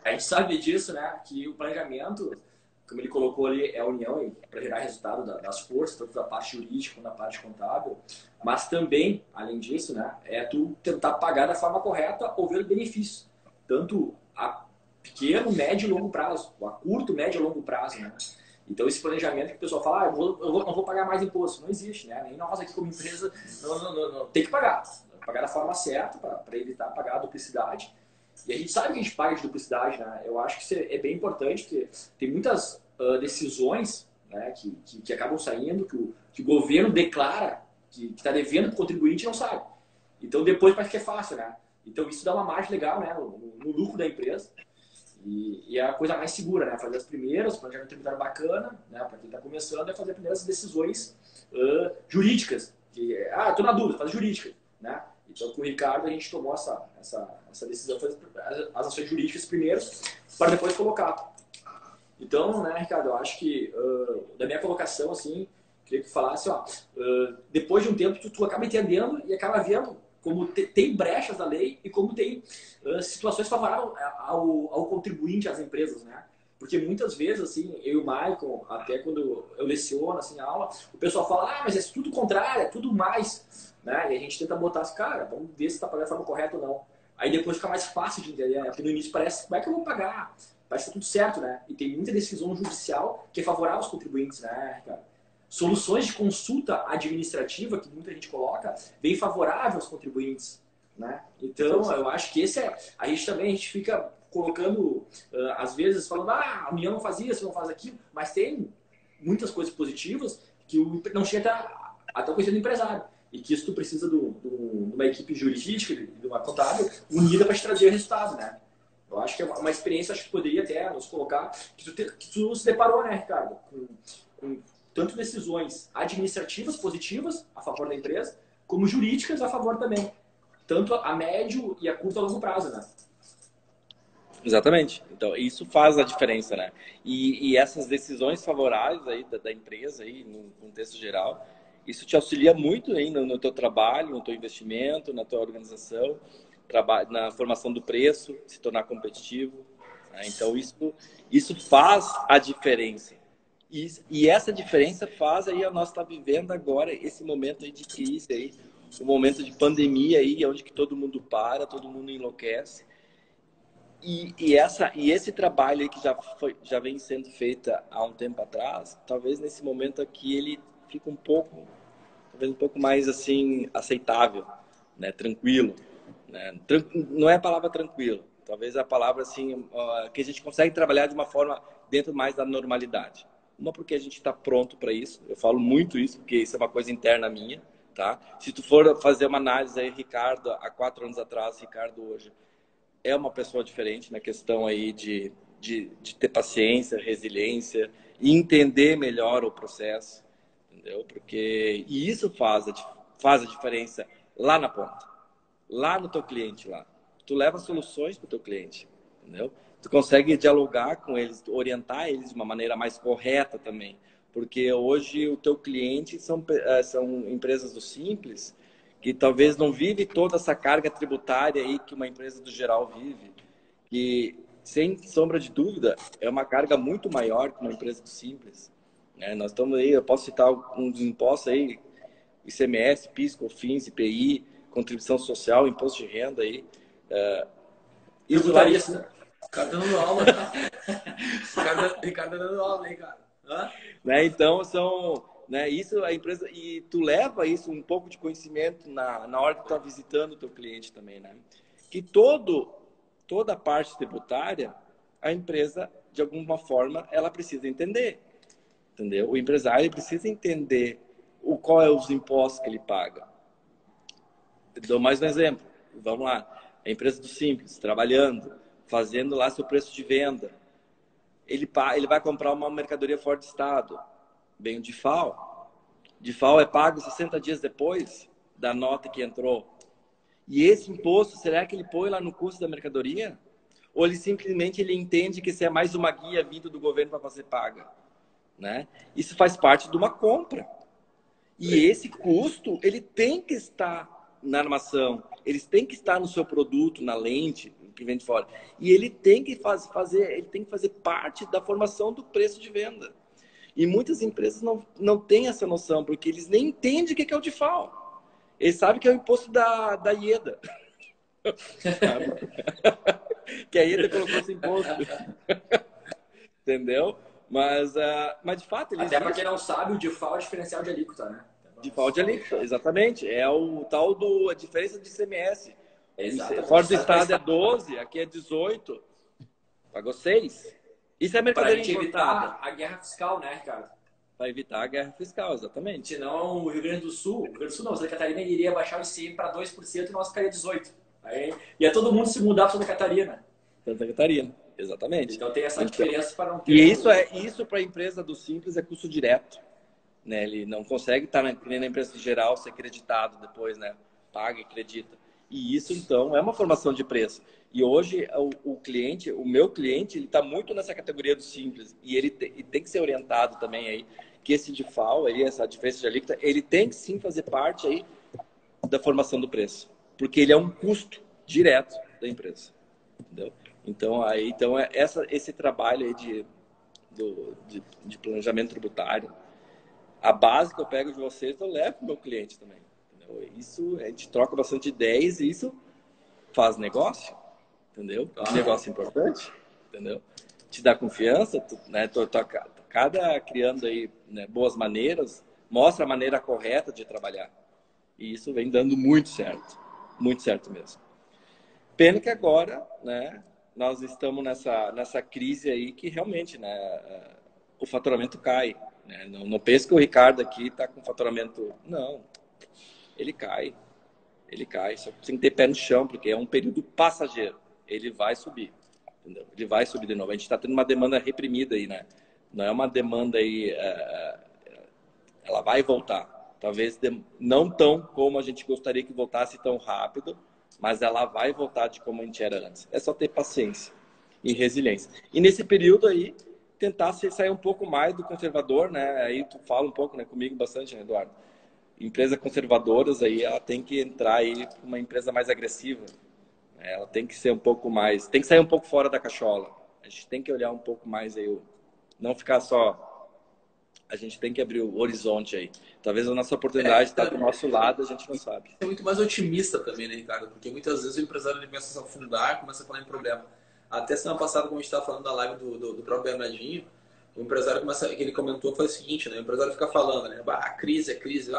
A gente sabe disso, né? Que o planejamento, como ele colocou ali, é a união para gerar resultado das forças, tanto da parte jurídica quanto da parte contábil. Mas também, além disso, né? É tu tentar pagar da forma correta ou ver benefícios. Tanto a pequeno, médio e longo prazo. Ou a curto, médio e longo prazo, né? Então, esse planejamento que o pessoal fala, não vou pagar mais imposto, não existe, né? Nem nós aqui como empresa, não. Tem que pagar. Pagar da forma certa para evitar pagar a duplicidade. E a gente sabe que a gente paga de duplicidade, né? Eu acho que isso é bem importante, porque tem muitas decisões, né, que acabam saindo, que o governo declara que está devendo para o contribuinte e não sabe. Então, depois parece que é fácil, né? Então, isso dá uma margem legal, né, no lucro da empresa. E é a coisa mais segura, né? Fazer as primeiras, planejamento tributário bacana, né? Para quem está começando, é fazer as primeiras decisões jurídicas. Estou na dúvida, fazer jurídica, né? Então, com o Ricardo, a gente tomou essa decisão, fazer as ações jurídicas primeiro, para depois colocar. Então, né, Ricardo, eu acho que, da minha colocação, assim, queria que falasse, depois de um tempo, tu acaba entendendo e acaba vendo como tem brechas da lei e como tem situações favoráveis ao contribuinte, às empresas, né? Porque muitas vezes, assim, eu e o Michael, até quando eu leciono, assim, a aula, o pessoal fala, mas é tudo contrário, é tudo mais, né? E a gente tenta botar assim, cara, vamos ver se está pagando da forma correta ou não. Aí depois fica mais fácil de entender, né? Porque no início parece, como é que eu vou pagar? Parece que tá tudo certo, né? E tem muita decisão judicial que é favorável aos contribuintes, né, Ricardo? Soluções de consulta administrativa, que muita gente coloca, bem favorável aos contribuintes, né? Então, eu acho que esse é... A gente fica colocando, às vezes, falando, a União não faz isso, não faz aquilo, mas tem muitas coisas positivas que não chega até o conhecimento do empresário. E que isso tu precisa de uma equipe jurídica, de uma contábil, unida para te trazer o resultado, né? Eu acho que é uma experiência, acho que poderia até nos colocar, que tu se deparou, né, Ricardo, com tanto decisões administrativas positivas a favor da empresa, como jurídicas a favor também, tanto a médio e a curto e a longo prazo, né? Exatamente. Então, isso faz a diferença, né? E essas decisões favoráveis aí da empresa, aí, no contexto geral, isso te auxilia muito aí no teu trabalho, no teu investimento, na tua organização, na formação do preço, se tornar competitivo. Né? Então, isso faz a diferença. E essa diferença faz aí nós estar vivendo agora esse momento aí de crise, aí, um momento de pandemia, aí, onde que todo mundo para, todo mundo enlouquece. E esse trabalho aí que já vem sendo feito há um tempo atrás, talvez nesse momento aqui ele fica talvez um pouco mais assim aceitável, né? Tranquilo, né? Não é a palavra tranquilo, talvez a palavra assim que a gente consegue trabalhar de uma forma dentro mais da normalidade. Uma porque a gente está pronto para isso, eu falo muito isso porque isso é uma coisa interna minha, tá? Se tu for fazer uma análise aí, Ricardo, há 4 anos atrás, Ricardo hoje é uma pessoa diferente na questão aí de ter paciência, resiliência e entender melhor o processo, entendeu? E isso faz a diferença lá na ponta, lá no teu cliente lá. Tu leva soluções para o teu cliente, entendeu? Tu consegue dialogar com eles, orientar eles de uma maneira mais correta também, Porque hoje o teu cliente são empresas do Simples, que talvez não vive toda essa carga tributária aí que uma empresa do geral vive, que, sem sombra de dúvida, é uma carga muito maior que uma empresa do Simples. Nós estamos aí, eu posso citar uns impostos aí, ICMS, PIS, COFINS, IPI, contribuição social, imposto de renda aí. Isso vai... O cara tá dando aula, Ricardo tá dando aula aí, cara. Então, isso a empresa... E tu leva isso, um pouco de conhecimento na hora que tu tá visitando o teu cliente também, né? Que toda a parte tributária, a empresa, de alguma forma, ela precisa entender. Entendeu? O empresário precisa entender qual é os impostos que ele paga. Eu dou mais um exemplo. Vamos lá. A empresa do Simples, trabalhando, fazendo lá seu preço de venda. Ele vai comprar uma mercadoria fora do estado. Bem o DIFAL. DIFAL é pago 60 dias depois da nota que entrou. E esse imposto, será que ele põe lá no custo da mercadoria? Ou ele simplesmente entende que isso é mais uma guia vindo do governo para fazer paga? Né? Isso faz parte de uma compra. E esse custo, ele tem que estar na armação, ele tem que estar no seu produto, na lente que vem de fora. E ele tem que fazer parte da formação do preço de venda. E muitas empresas não têm essa noção, porque eles nem entendem o que é o DIFAL. Eles sabem que é o imposto da IEDA. Que a IEDA colocou esse imposto. Entendeu? Mas de fato... Até para quem não sabe, o DIFAL é o diferencial de alíquota, né? DIFAL de alíquota, exatamente. É o tal a diferença de ICMS. Exatamente. Fora do estado é 12, aqui é 18. Pagou 6. Isso é mercadoria importada. Evitar a guerra fiscal, né, Ricardo? Para evitar a guerra fiscal, exatamente. Senão o Rio Grande do Sul não, Santa Catarina iria baixar o ICM para 2% e nós ficaria 18%. Aí ia todo mundo se mudar para Santa Catarina. Santa Catarina, exatamente. Então tem essa diferença para não ter... E isso para a empresa do Simples é custo direto. Né? Ele não consegue estar na empresa geral ser creditado depois, né? Paga e acredita. E isso, então, é uma formação de preço. E hoje, o meu cliente, ele está muito nessa categoria do Simples. E ele tem que ser orientado também aí, que esse DIFAL, essa diferença de alíquota, ele tem que sim fazer parte aí da formação do preço. Porque ele é um custo direto da empresa. Entendeu? Então, esse trabalho aí de planejamento tributário, a base que eu pego de vocês, eu levo para o meu cliente também. Entendeu? Isso, a gente troca bastante ideias e isso faz negócio, entendeu? Um negócio importante, entendeu? Te dá confiança, né? Cada criando aí, né, boas maneiras, mostra a maneira correta de trabalhar. E isso vem dando muito certo mesmo. Pena que agora, né, nós estamos nessa crise aí que realmente, né, o faturamento cai. Né? Não pense que o Ricardo aqui está com faturamento... Não, ele cai. Só tem que ter pé no chão, porque é um período passageiro. Ele vai subir. Entendeu? Ele vai subir de novo. A gente está tendo uma demanda reprimida aí, né? Não é uma demanda aí... ela vai voltar. Talvez não tão como a gente gostaria que voltasse tão rápido, mas ela vai voltar de como a gente era antes. É só ter paciência e resiliência. E nesse período aí, tentar sair um pouco mais do conservador, né? Aí tu fala um pouco, né, comigo bastante, né, Eduardo? Empresas conservadoras aí, ela tem que entrar aí para uma empresa mais agressiva. Ela tem que ser um pouco mais, tem que sair um pouco fora da cachola. A gente tem que olhar um pouco mais aí, não ficar só... A gente tem que abrir o horizonte aí. Talvez a nossa oportunidade está do nosso lado, a gente não sabe. É muito mais otimista também, né, Ricardo? Porque muitas vezes o empresário ele começa a se afundar, começa a falar em problema. Até semana passada, como a gente estava falando da live do próprio Bernardinho, o empresário ele comentou foi o seguinte, né? O empresário fica falando, né? A crise é crise.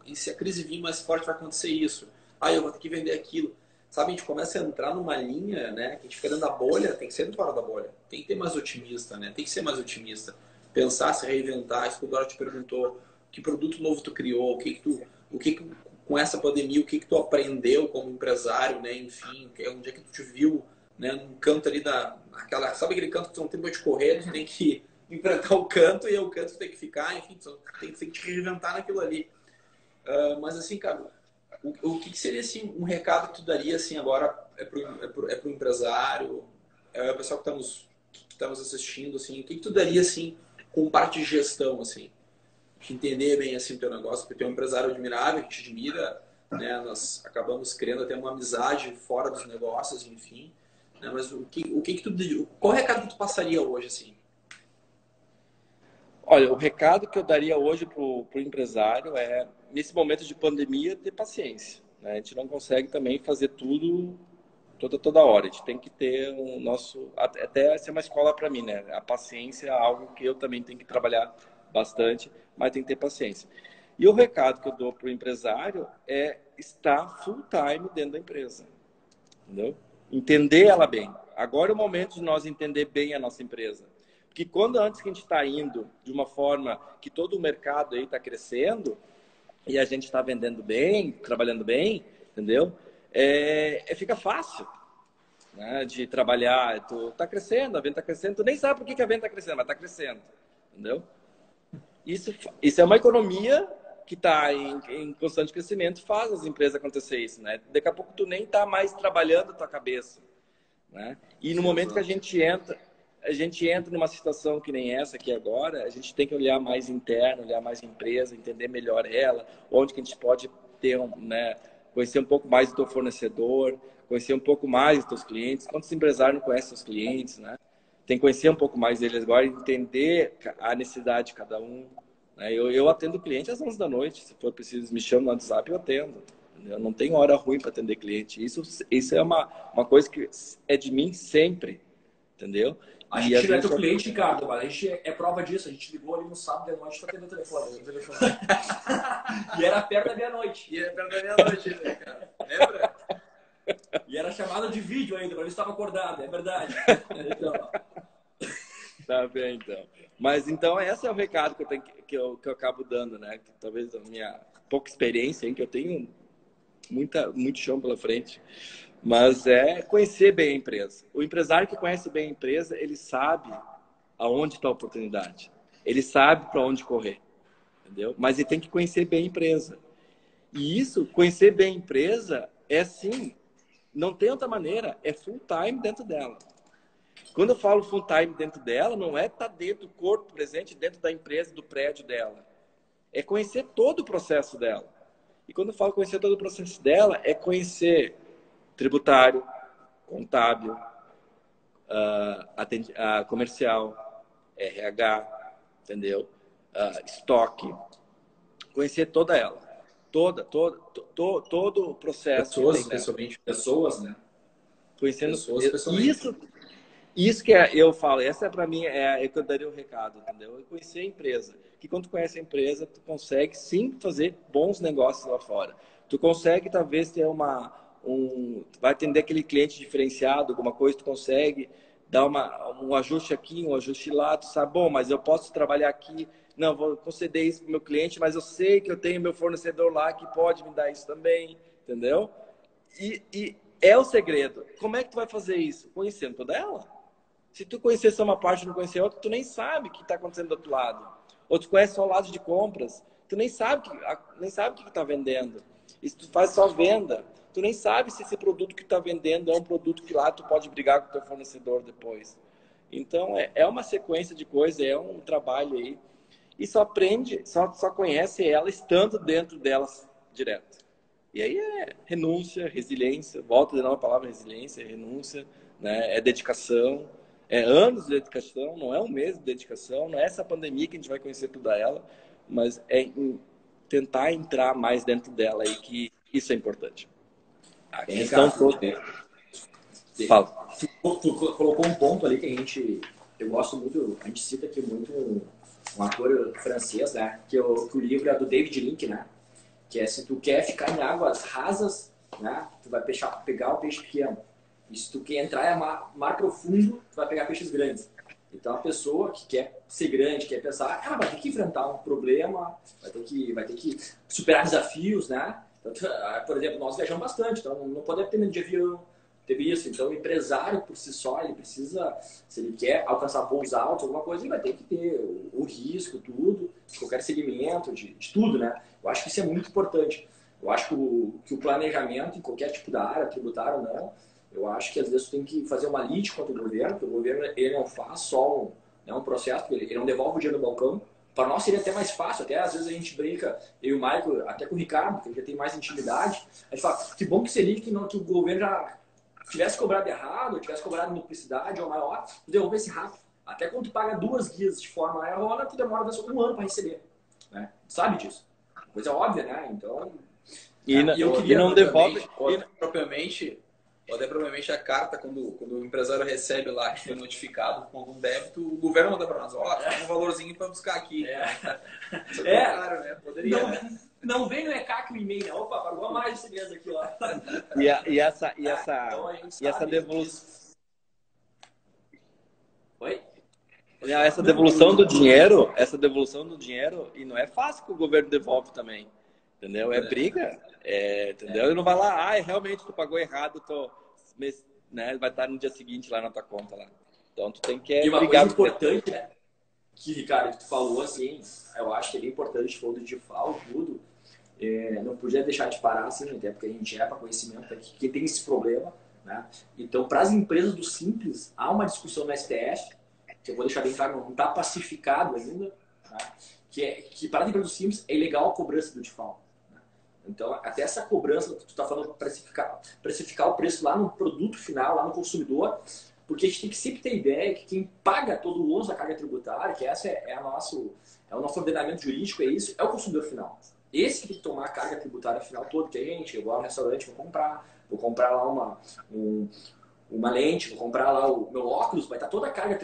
E se a crise vir mais forte vai acontecer isso. Eu vou ter que vender aquilo. Sabe, a gente começa a entrar numa linha, né? Que a gente fica dentro da bolha, tem que ser fora da bolha. Tem que ter mais otimista, né? Tem que ser mais otimista. Pensar, se reinventar. Isso que o Eduardo te perguntou. Que produto novo tu criou? Com essa pandemia, o que tu aprendeu como empresário, né? Enfim, onde é que tu te viu, né? Num canto ali sabe aquele canto que tu não tem pra te correr, tu tem que enfrentar o canto e é o canto que tem que ficar, enfim, tu tem que te reinventar naquilo ali. Mas assim, cara, o que seria assim, um recado que tu daria assim agora pro empresário, o pessoal que tá nos assistindo, assim, o que tu daria assim com parte de gestão, assim? Entender bem assim o teu negócio, porque tu é um empresário admirável, que te admira, né? Nós acabamos criando até uma amizade fora dos negócios, enfim. Né? Mas qual o recado que tu passaria hoje, assim? Olha, o recado que eu daria hoje para o empresário é, nesse momento de pandemia, ter paciência, né? A gente não consegue também fazer tudo toda hora. A gente tem que ter o nosso... Até ser uma escola para mim, né? A paciência é algo que eu também tenho que trabalhar bastante, mas tem que ter paciência. E o recado que eu dou para o empresário é estar full time dentro da empresa, entendeu? Entender ela bem. Agora é o momento de nós entender bem a nossa empresa. Porque quando antes que a gente está indo de uma forma que todo o mercado aí está crescendo e a gente está vendendo bem, trabalhando bem, entendeu? Fica fácil, né, de trabalhar. Tu tá crescendo, a venda está crescendo, tu nem sabe por que a venda está crescendo, mas está crescendo, entendeu? Isso é uma economia que está em constante crescimento, faz as empresas acontecer isso, né? Daqui a pouco tu nem está mais trabalhando a tua cabeça, né? E no momento que a gente entra numa situação que nem essa aqui agora, a gente tem que olhar mais interno, olhar mais a empresa, entender melhor ela, onde que a gente pode ter, né, conhecer um pouco mais do teu fornecedor, conhecer um pouco mais dos teus clientes. Quantos empresários não conhecem os clientes, né? Tem que conhecer um pouco mais deles agora, entender a necessidade de cada um, né? Eu atendo cliente às 11 da noite, se for preciso, me chama no WhatsApp, eu atendo. Eu não tenho hora ruim para atender cliente. Isso é uma coisa que é de mim sempre, entendeu? A gente não é teu cliente, Ricardo, mas a gente é prova disso. A gente ligou ali no sábado de noite para atender o telefone. E era perto da meia-noite. Né, cara? Lembra? E era chamada de vídeo ainda, mas eu estava acordado, é verdade. Então... Tá bem, então. Mas então esse é o recado que eu acabo dando, né? Que talvez a minha pouca experiência, hein, que eu tenho muito chão pela frente, mas é conhecer bem a empresa. O empresário que conhece bem a empresa, ele sabe aonde está a oportunidade. Ele sabe para onde correr, entendeu? Mas ele tem que conhecer bem a empresa. E isso, conhecer bem a empresa, é assim, não tem outra maneira, é full time dentro dela. Quando eu falo full time dentro dela, não é estar dentro do corpo presente, dentro da empresa, do prédio dela. É conhecer todo o processo dela. E quando eu falo conhecer todo o processo dela, é conhecer tributário, contábil, comercial, RH, entendeu? Estoque. Conhecer toda ela. Todo o processo. Pessoas, né? Conhecendo pessoas. Isso que eu falo, essa para mim é que eu daria o recado, entendeu? Eu conhecer a empresa. Que quando tu conhece a empresa, tu consegue sim fazer bons negócios lá fora. Tu consegue talvez ter tu vai atender aquele cliente diferenciado, alguma coisa, tu consegue dar um ajuste aqui, um ajuste lá, tu sabe, bom, mas eu posso trabalhar aqui, não, vou conceder isso pro meu cliente, mas eu sei que eu tenho meu fornecedor lá que pode me dar isso também, entendeu? E é o segredo. Como é que tu vai fazer isso? Conhecendo toda ela. Se tu conhecer só uma parte e não conhecer outra, tu nem sabe o que está acontecendo do outro lado. Ou tu conhece só o lado de compras, tu nem sabe o que está vendendo. E se tu faz só venda, tu nem sabe se esse produto que está vendendo é um produto que lá tu pode brigar com o teu fornecedor depois. Então, é uma sequência de coisas, é um trabalho aí. E só conhece ela estando dentro delas direto. E aí é renúncia, resiliência, volta de novo a palavra resiliência, renúncia, né? É dedicação. É anos de dedicação, não é um mês de dedicação, não é essa pandemia que a gente vai conhecer toda ela, mas é tentar entrar mais dentro dela aí, que isso é importante. A questão toda... Fala. Tu colocou um ponto ali que eu gosto muito, a gente cita aqui muito um ator francês, né? Que o livro é do David Link, né? Que é se tu quer ficar em águas rasas, né? Tu vai pegar o peixe pequeno. E se tu quer entrar em mar profundo, tu vai pegar peixes grandes. Então, a pessoa que quer ser grande, quer pensar, vai ter que enfrentar um problema, vai ter que superar desafios, né? Então, por exemplo, nós viajamos bastante, então não podemos ter medo de avião, teve isso. Então, o empresário, por si só, ele precisa, se ele quer alcançar voos altos, alguma coisa, ele vai ter que ter o risco, tudo, de qualquer segmento, de tudo, né? Eu acho que isso é muito importante. Eu acho que o planejamento, em qualquer tipo da área, tributário ou não, eu acho que às vezes tu tem que fazer uma lide contra o governo, porque o governo ele não faz só né, um processo, porque ele não devolve o dinheiro no balcão. Para nós seria até mais fácil, até às vezes a gente brinca, eu e o Michael, até com o Ricardo, que ele já tem mais intimidade. A gente fala, que bom que seria que o governo já tivesse cobrado errado, tivesse cobrado multiplicidade ou maior, tu devolvesse rápido. Até quando tu paga 2 guias de forma errônea, tu demora 1 ano para receber. Né? Sabe disso? Coisa óbvia, né? Então... E não devolve... Ou até provavelmente a carta, quando o empresário recebe lá, que foi notificado com algum débito, o governo manda para nós, tem um valorzinho para buscar aqui. Claro, né? Poderia, não vem no ECAC o e-mail, né? Opa, pagou mais esse mês aqui, ó. E essa devolução... Oi? Essa devolução do dinheiro, e não é fácil que o governo devolve também. Entendeu? É briga. Entendeu? Ele não vai lá, realmente tu pagou errado, né? Vai estar no dia seguinte lá na tua conta lá. Então tu tem que E uma coisa importante, né? Que, Ricardo, que tu falou assim, eu acho que é bem importante, falou do DIFAL, tudo. Não podia deixar de parar assim, até porque a gente para conhecimento aqui, quem tem esse problema, né? Então, para as empresas do Simples, há uma discussão na STF, que eu vou deixar bem claro, não está pacificado ainda, tá? Que para as empresas do Simples é ilegal a cobrança do DIFAL. Então, até essa cobrança que tu está falando, precificar o preço lá no produto final, lá no consumidor, porque a gente tem que sempre ter ideia que quem paga todo o ônus da carga tributária, que essa é o nosso ordenamento jurídico, é o consumidor final. Esse que tem que tomar a carga tributária final todo, que a gente, igual no restaurante, vou comprar lá uma lente, vou comprar lá o meu óculos, vai estar toda a carga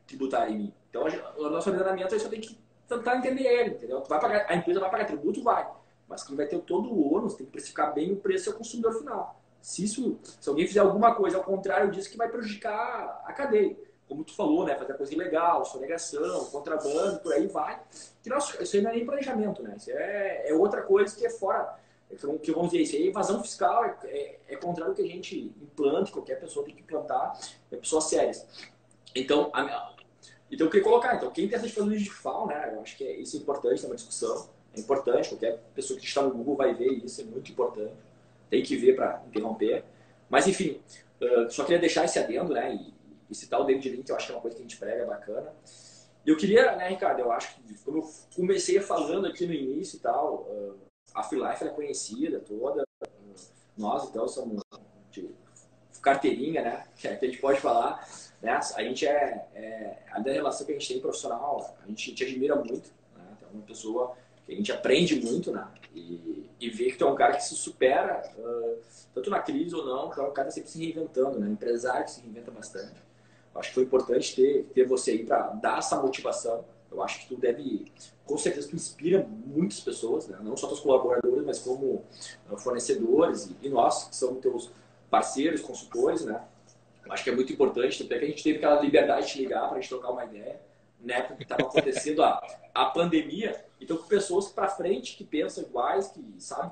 tributária em mim. Então, o nosso ordenamento, a gente tem que tentar entender ele, entendeu? A empresa vai pagar tributo? Vai. Mas quem vai ter todo o ônus tem que precificar bem o preço é o consumidor final. Se alguém fizer alguma coisa ao contrário disso, que vai prejudicar a cadeia. Como tu falou, né? Fazer coisa ilegal, sonegação, contrabando, por aí vai. Isso aí não é nem planejamento, né? Isso é outra coisa que é fora. Que vamos dizer, isso aí é evasão fiscal, é contrário ao que a gente implanta, qualquer pessoa tem que implantar, pessoas sérias. Então, eu queria colocar, quem tem essas coisas de FAO, né? Eu acho que isso é importante, é uma discussão. É importante, qualquer pessoa que está no Google vai ver isso, é muito importante. Tem que ver para interromper. Mas, enfim, só queria deixar esse adendo, né? E citar o David Link, eu acho que é uma coisa que a gente prega bacana. E eu queria, né, Ricardo, eu acho que, como eu comecei falando aqui no início e tal, a Free Life é conhecida toda. Nós, então, somos de carteirinha, né? Que a gente pode falar. Né? A gente a relação que a gente tem profissional, a gente te admira muito. Né? Então, uma pessoa que a gente aprende muito, né? E vê que tu é um cara que se supera, tanto na crise ou não, tu é um cara sempre se reinventando, né? Empresário que se reinventa bastante. Eu acho que foi importante ter você aí para dar essa motivação. Eu acho que tu deve, com certeza, tu inspira muitas pessoas, né? Não só teus colaboradores, mas como fornecedores e nós, que somos teus parceiros, consultores, né? Eu acho que é muito importante, até que a gente teve aquela liberdade de te ligar para a gente trocar uma ideia, né? Porque estava acontecendo a pandemia. Então, com pessoas para frente que pensam iguais, que sabem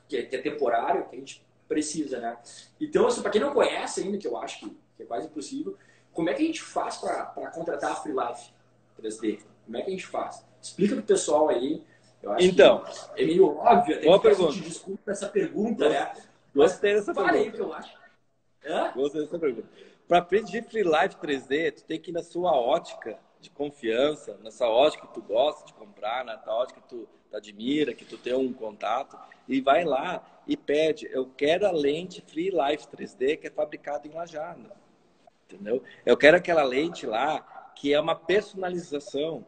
que é temporário, que a gente precisa, né? Então, assim, para quem não conhece ainda, que eu acho que é quase impossível, como é que a gente faz para contratar a Free Life 3D? Como é que a gente faz? Explica pro pessoal aí. Eu acho que é meio óbvio, até que eu te desculpa essa pergunta, né? Gostei dessa pergunta. Fala aí o que eu acho. Gostei dessa pergunta. Para pedir Free Life 3D, tu tem que ir na sua ótica de confiança, nessa ótica que tu gosta de comprar, na ótica que tu admira, que tu tem um contato, e vai lá e pede, eu quero a lente Free Life 3D que é fabricada em Lajeado, entendeu? Eu quero aquela lente lá que é uma personalização,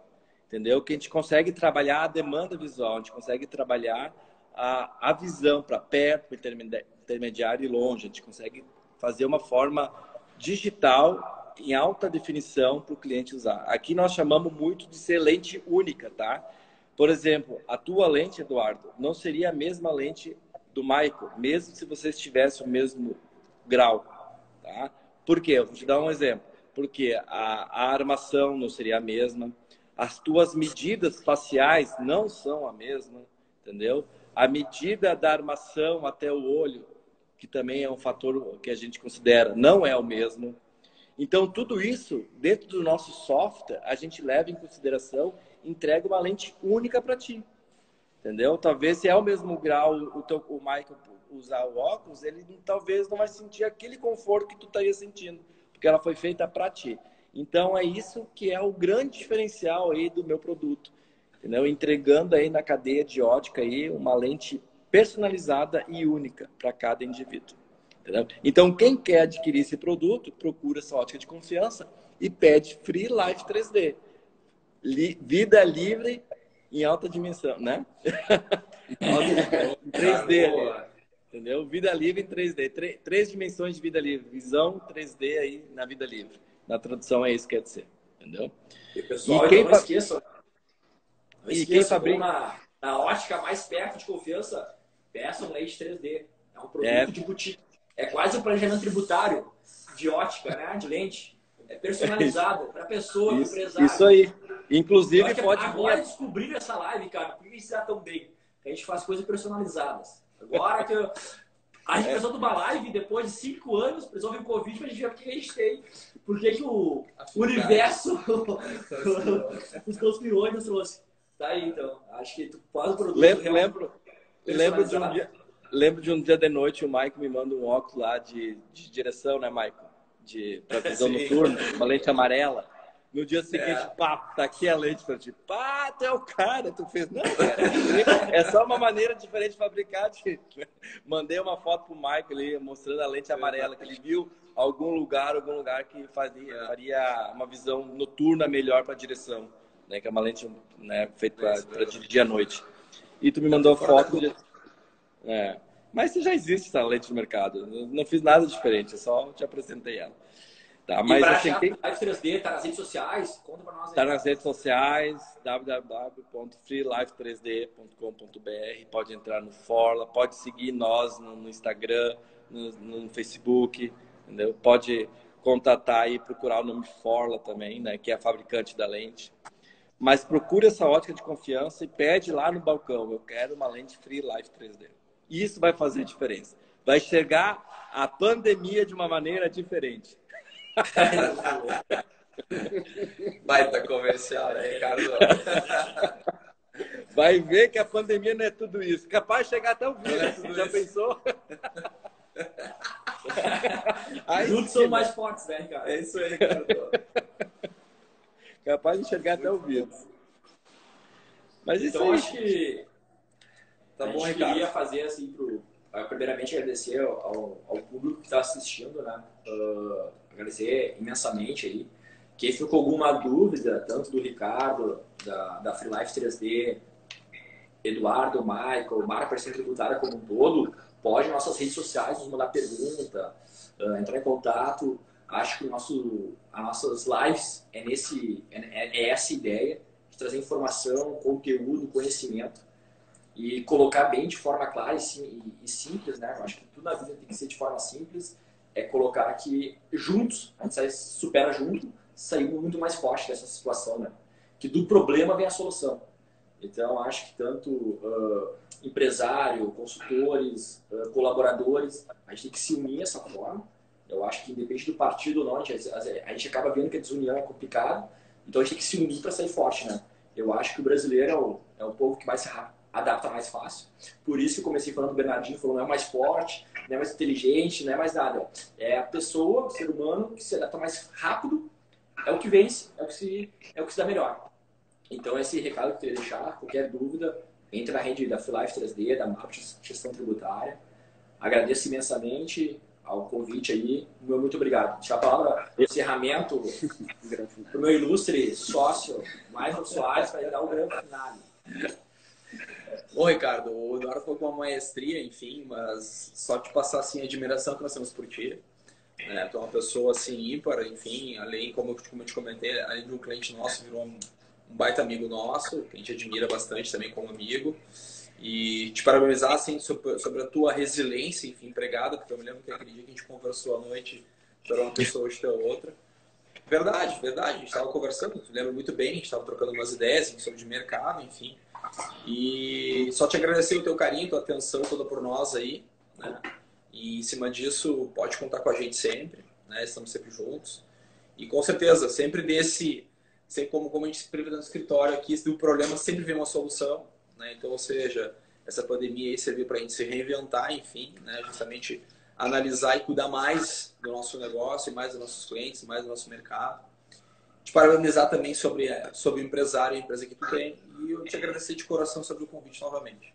entendeu? Que a gente consegue trabalhar a demanda visual, a gente consegue trabalhar a visão para perto, intermediário e longe, a gente consegue fazer uma forma digital em alta definição para o cliente usar. Aqui nós chamamos muito de ser lente única, tá? Por exemplo, a tua lente, Eduardo, não seria a mesma lente do Michael, mesmo se vocês tivessem o mesmo grau, tá? Por quê? Eu vou te dar um exemplo. Porque a armação não seria a mesma, as tuas medidas faciais não são a mesma, entendeu? A medida da armação até o olho, que também é um fator que a gente considera, não é o mesmo. Então, tudo isso, dentro do nosso software, a gente leva em consideração, entrega uma lente única para ti. Entendeu? Talvez, se é o mesmo grau, o Michael usar o óculos, ele talvez não vai sentir aquele conforto que tu estaria sentindo, porque ela foi feita para ti. Então, é isso que é o grande diferencial aí do meu produto, entendeu? Entregando aí na cadeia de ótica aí uma lente personalizada e única para cada indivíduo, entendeu? Então, quem quer adquirir esse produto, procura essa ótica de confiança e pede Free Life 3D. Vida livre em alta dimensão, né? Em 3D ali, entendeu? Vida livre em 3D. Três dimensões de vida livre. Visão 3D aí na vida livre. Na tradução é isso que quer dizer, entendeu? E pessoal, então não esqueçam. Não E esqueçam, quem fabrica na ótica mais perto de confiança, peçam lente 3D. É um produto de boutique. É quase um planejamento tributário de ótica, né? De lente. É personalizado para a pessoa, para o empresário. Isso aí. Inclusive, pode agora descobrir essa live, cara, por que isso dá tão bem? A gente faz coisas personalizadas. Agora que a gente precisou de uma live depois de 5 anos, resolve o Covid, pra gente ver o que a gente tem. Por que o universo, os conspirões nos trouxe. Tá aí, então. Acho que tu faz o produto. Lembro de um dia de noite, o Maicon me manda um óculos lá de direção, né, Maicon? Pra visão noturna, uma lente amarela. No dia seguinte, pá, tá aqui a lente pra ti. Pá, tu é o cara, tu fez. Não, cara, é só uma maneira diferente de fabricar. Mandei uma foto pro Michael ali, mostrando a lente amarela, que ele viu algum lugar que faria uma visão noturna melhor pra direção, né? Que é uma lente, né, feita pra dirigir à noite. E tu me mandou foto de... Mas já existe essa lente no mercado. Eu não fiz nada diferente, eu só te apresentei ela. Tá, mas e pra achar Live 3D, tá nas redes sociais? Conta pra nós aí. Tá nas redes sociais, www.freelife3d.com.br. Pode entrar no Forla, pode seguir nós no Instagram, no Facebook, entendeu? Pode contatar aí, procurar o nome Forla também, né? Que é a fabricante da lente. Mas procure essa ótica de confiança e pede lá no balcão: eu quero uma lente Free Life 3D. Isso vai fazer diferença. Vai enxergar a pandemia de uma maneira diferente. Baita comercial, né, Ricardo? Vai ver que a pandemia não é tudo isso. Capaz de chegar até o vírus. Já pensou? Juntos são mais fortes, né, cara? É isso aí, Ricardo. Capaz de enxergar até o vírus. Mas isso então, aí. Acho que tá bom, Ricardo. Queria fazer assim primeiramente agradecer ao público que está assistindo, né? Agradecer imensamente aí. Quem ficou com alguma dúvida, tanto do Ricardo, da Free Life 3D, Eduardo, Michael, Marca Parceria Tributária como um todo, pode nas nossas redes sociais nos mandar pergunta, entrar em contato. Acho que as nossas lives é essa ideia de trazer informação, conteúdo, conhecimento e colocar bem de forma clara e simples, né? Eu acho que tudo na vida tem que ser de forma simples. É colocar que juntos, a gente supera junto, saímos muito mais forte dessa situação, né? Que do problema vem a solução. Então, acho que tanto empresário, consultores, colaboradores, a gente tem que se unir dessa forma. Eu acho que independente do partido ou não, a gente acaba vendo que a desunião é complicado. Então, a gente tem que se unir para sair forte, né? Eu acho que o brasileiro é o povo que mais se adapta mais fácil. Por isso que eu comecei falando do Bernardinho, falou não é mais forte, não é mais inteligente, não é mais nada. É a pessoa, o ser humano, que se adapta mais rápido, é o que vence, é o que se dá melhor. Então, esse recado que eu queria deixar, qualquer dúvida, entre na rede da Free Life 3D, da MAP Gestão Tributária. Agradeço imensamente ao convite aí. Muito obrigado. Deixar a palavra de encerramento para o meu ilustre sócio, Michael Soares, para dar o grande final. Bom, Ricardo, o Eduardo foi com uma maestria, enfim, mas só te passar assim, a admiração que nós temos por ti. Tu é uma pessoa assim, ímpar, enfim, além, como eu te comentei, além de um cliente nosso, virou um baita amigo nosso, que a gente admira bastante também como amigo. E te parabenizar assim, sobre a tua resiliência, enfim, empregada, porque eu me lembro que aquele dia que a gente conversou à noite, tu era uma pessoa, hoje tu é outra. Verdade, a gente estava conversando, eu lembro muito bem, a gente estava trocando umas ideias sobre de mercado, enfim. E só te agradecer o teu carinho, tua atenção toda por nós aí, né? E em cima disso, pode contar com a gente sempre, né? Estamos sempre juntos. E com certeza, sempre como a gente sempre vê no escritório aqui, do problema sempre vem uma solução, né? Então, ou seja, essa pandemia aí serviu para a gente se reinventar, enfim, né? Justamente analisar e cuidar mais do nosso negócio, mais dos nossos clientes, mais do nosso mercado. te parabenizar também sobre o empresário e a empresa que tu tem. E eu te agradecer de coração sobre o convite novamente.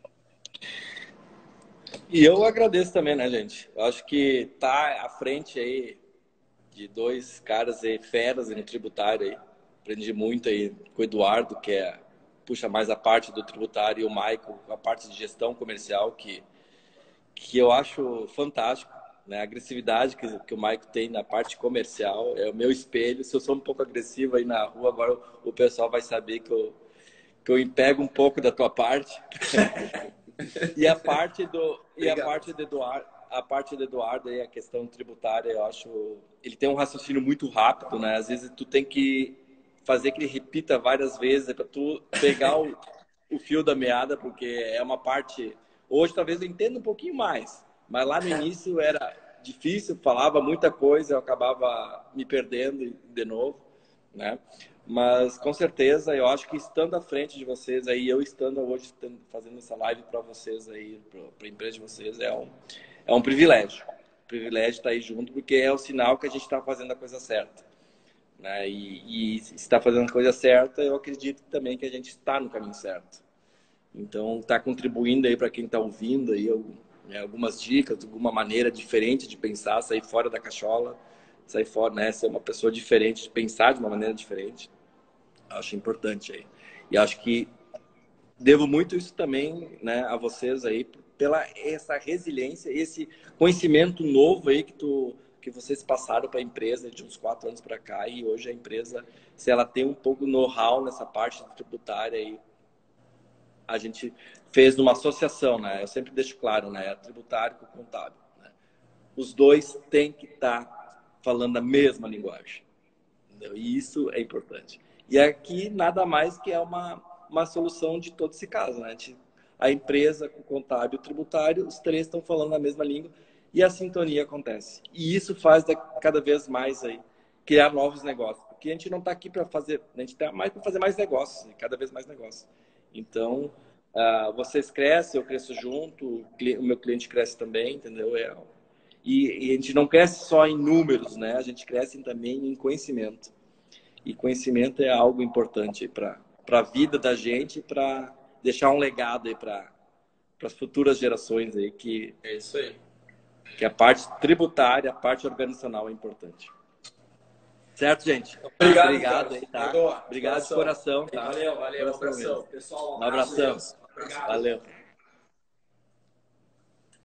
E eu agradeço também, né, gente? Eu acho que tá à frente aí de dois caras aí, feras aí no tributário aí. Aprendi muito aí com o Eduardo, que puxa mais a parte do tributário, e o Michael, a parte de gestão comercial, que eu acho fantástico, né? A agressividade que o Michael tem na parte comercial é o meu espelho. Se eu sou um pouco agressivo aí na rua, agora o pessoal vai saber que eu pego um pouco da tua parte. E a parte do Eduardo aí, a questão tributária, eu acho, ele tem um raciocínio muito rápido, né? Às vezes tu tem que fazer que ele repita várias vezes para tu pegar o fio da meada, porque é uma parte. Hoje talvez eu entenda um pouquinho mais, mas lá no início era difícil, falava muita coisa, eu acabava me perdendo de novo, né? Mas com certeza eu acho que estando à frente de vocês aí, eu estando hoje fazendo essa live para vocês aí, para a empresa de vocês, é um privilégio. Privilégio estar aí junto, porque é o sinal que a gente está fazendo a coisa certa, né? E se está fazendo a coisa certa, eu acredito também que a gente está no caminho certo. Então, está contribuindo aí para quem está ouvindo aí algumas dicas, alguma maneira diferente de pensar, sair fora da cachola, sair fora, né? Ser uma pessoa diferente, pensar de uma maneira diferente. Acho importante aí. E acho que devo muito isso também, né, a vocês aí, pela essa resiliência, esse conhecimento novo aí que vocês passaram para a empresa de uns 4 anos para cá, e hoje a empresa, se ela tem um pouco de know-how nessa parte tributária aí, a gente fez numa associação, né? Eu sempre deixo claro, né? Tributário com contábil, né? Os dois têm que estar falando a mesma linguagem, entendeu? E isso é importante. E aqui nada mais que é uma solução de todo esse caso, né? A empresa com o contábil e o tributário, os três estão falando a mesma língua e a sintonia acontece. E isso faz cada vez mais aí criar novos negócios, porque a gente não está aqui para fazer, a gente está mais para fazer mais negócios, né? Cada vez mais negócios. Então, vocês crescem, eu cresço junto, o meu cliente cresce também, entendeu? E a gente não cresce só em números, né? A gente cresce também em conhecimento. E conhecimento é algo importante para a vida da gente, para deixar um legado aí para as futuras gerações aí, É isso aí. Que a parte tributária, a parte organizacional é importante. Certo, gente? Obrigado aí, tá? Obrigado de coração, tá? Valeu, um abração. Pessoal, Um abração. Obrigado. Valeu.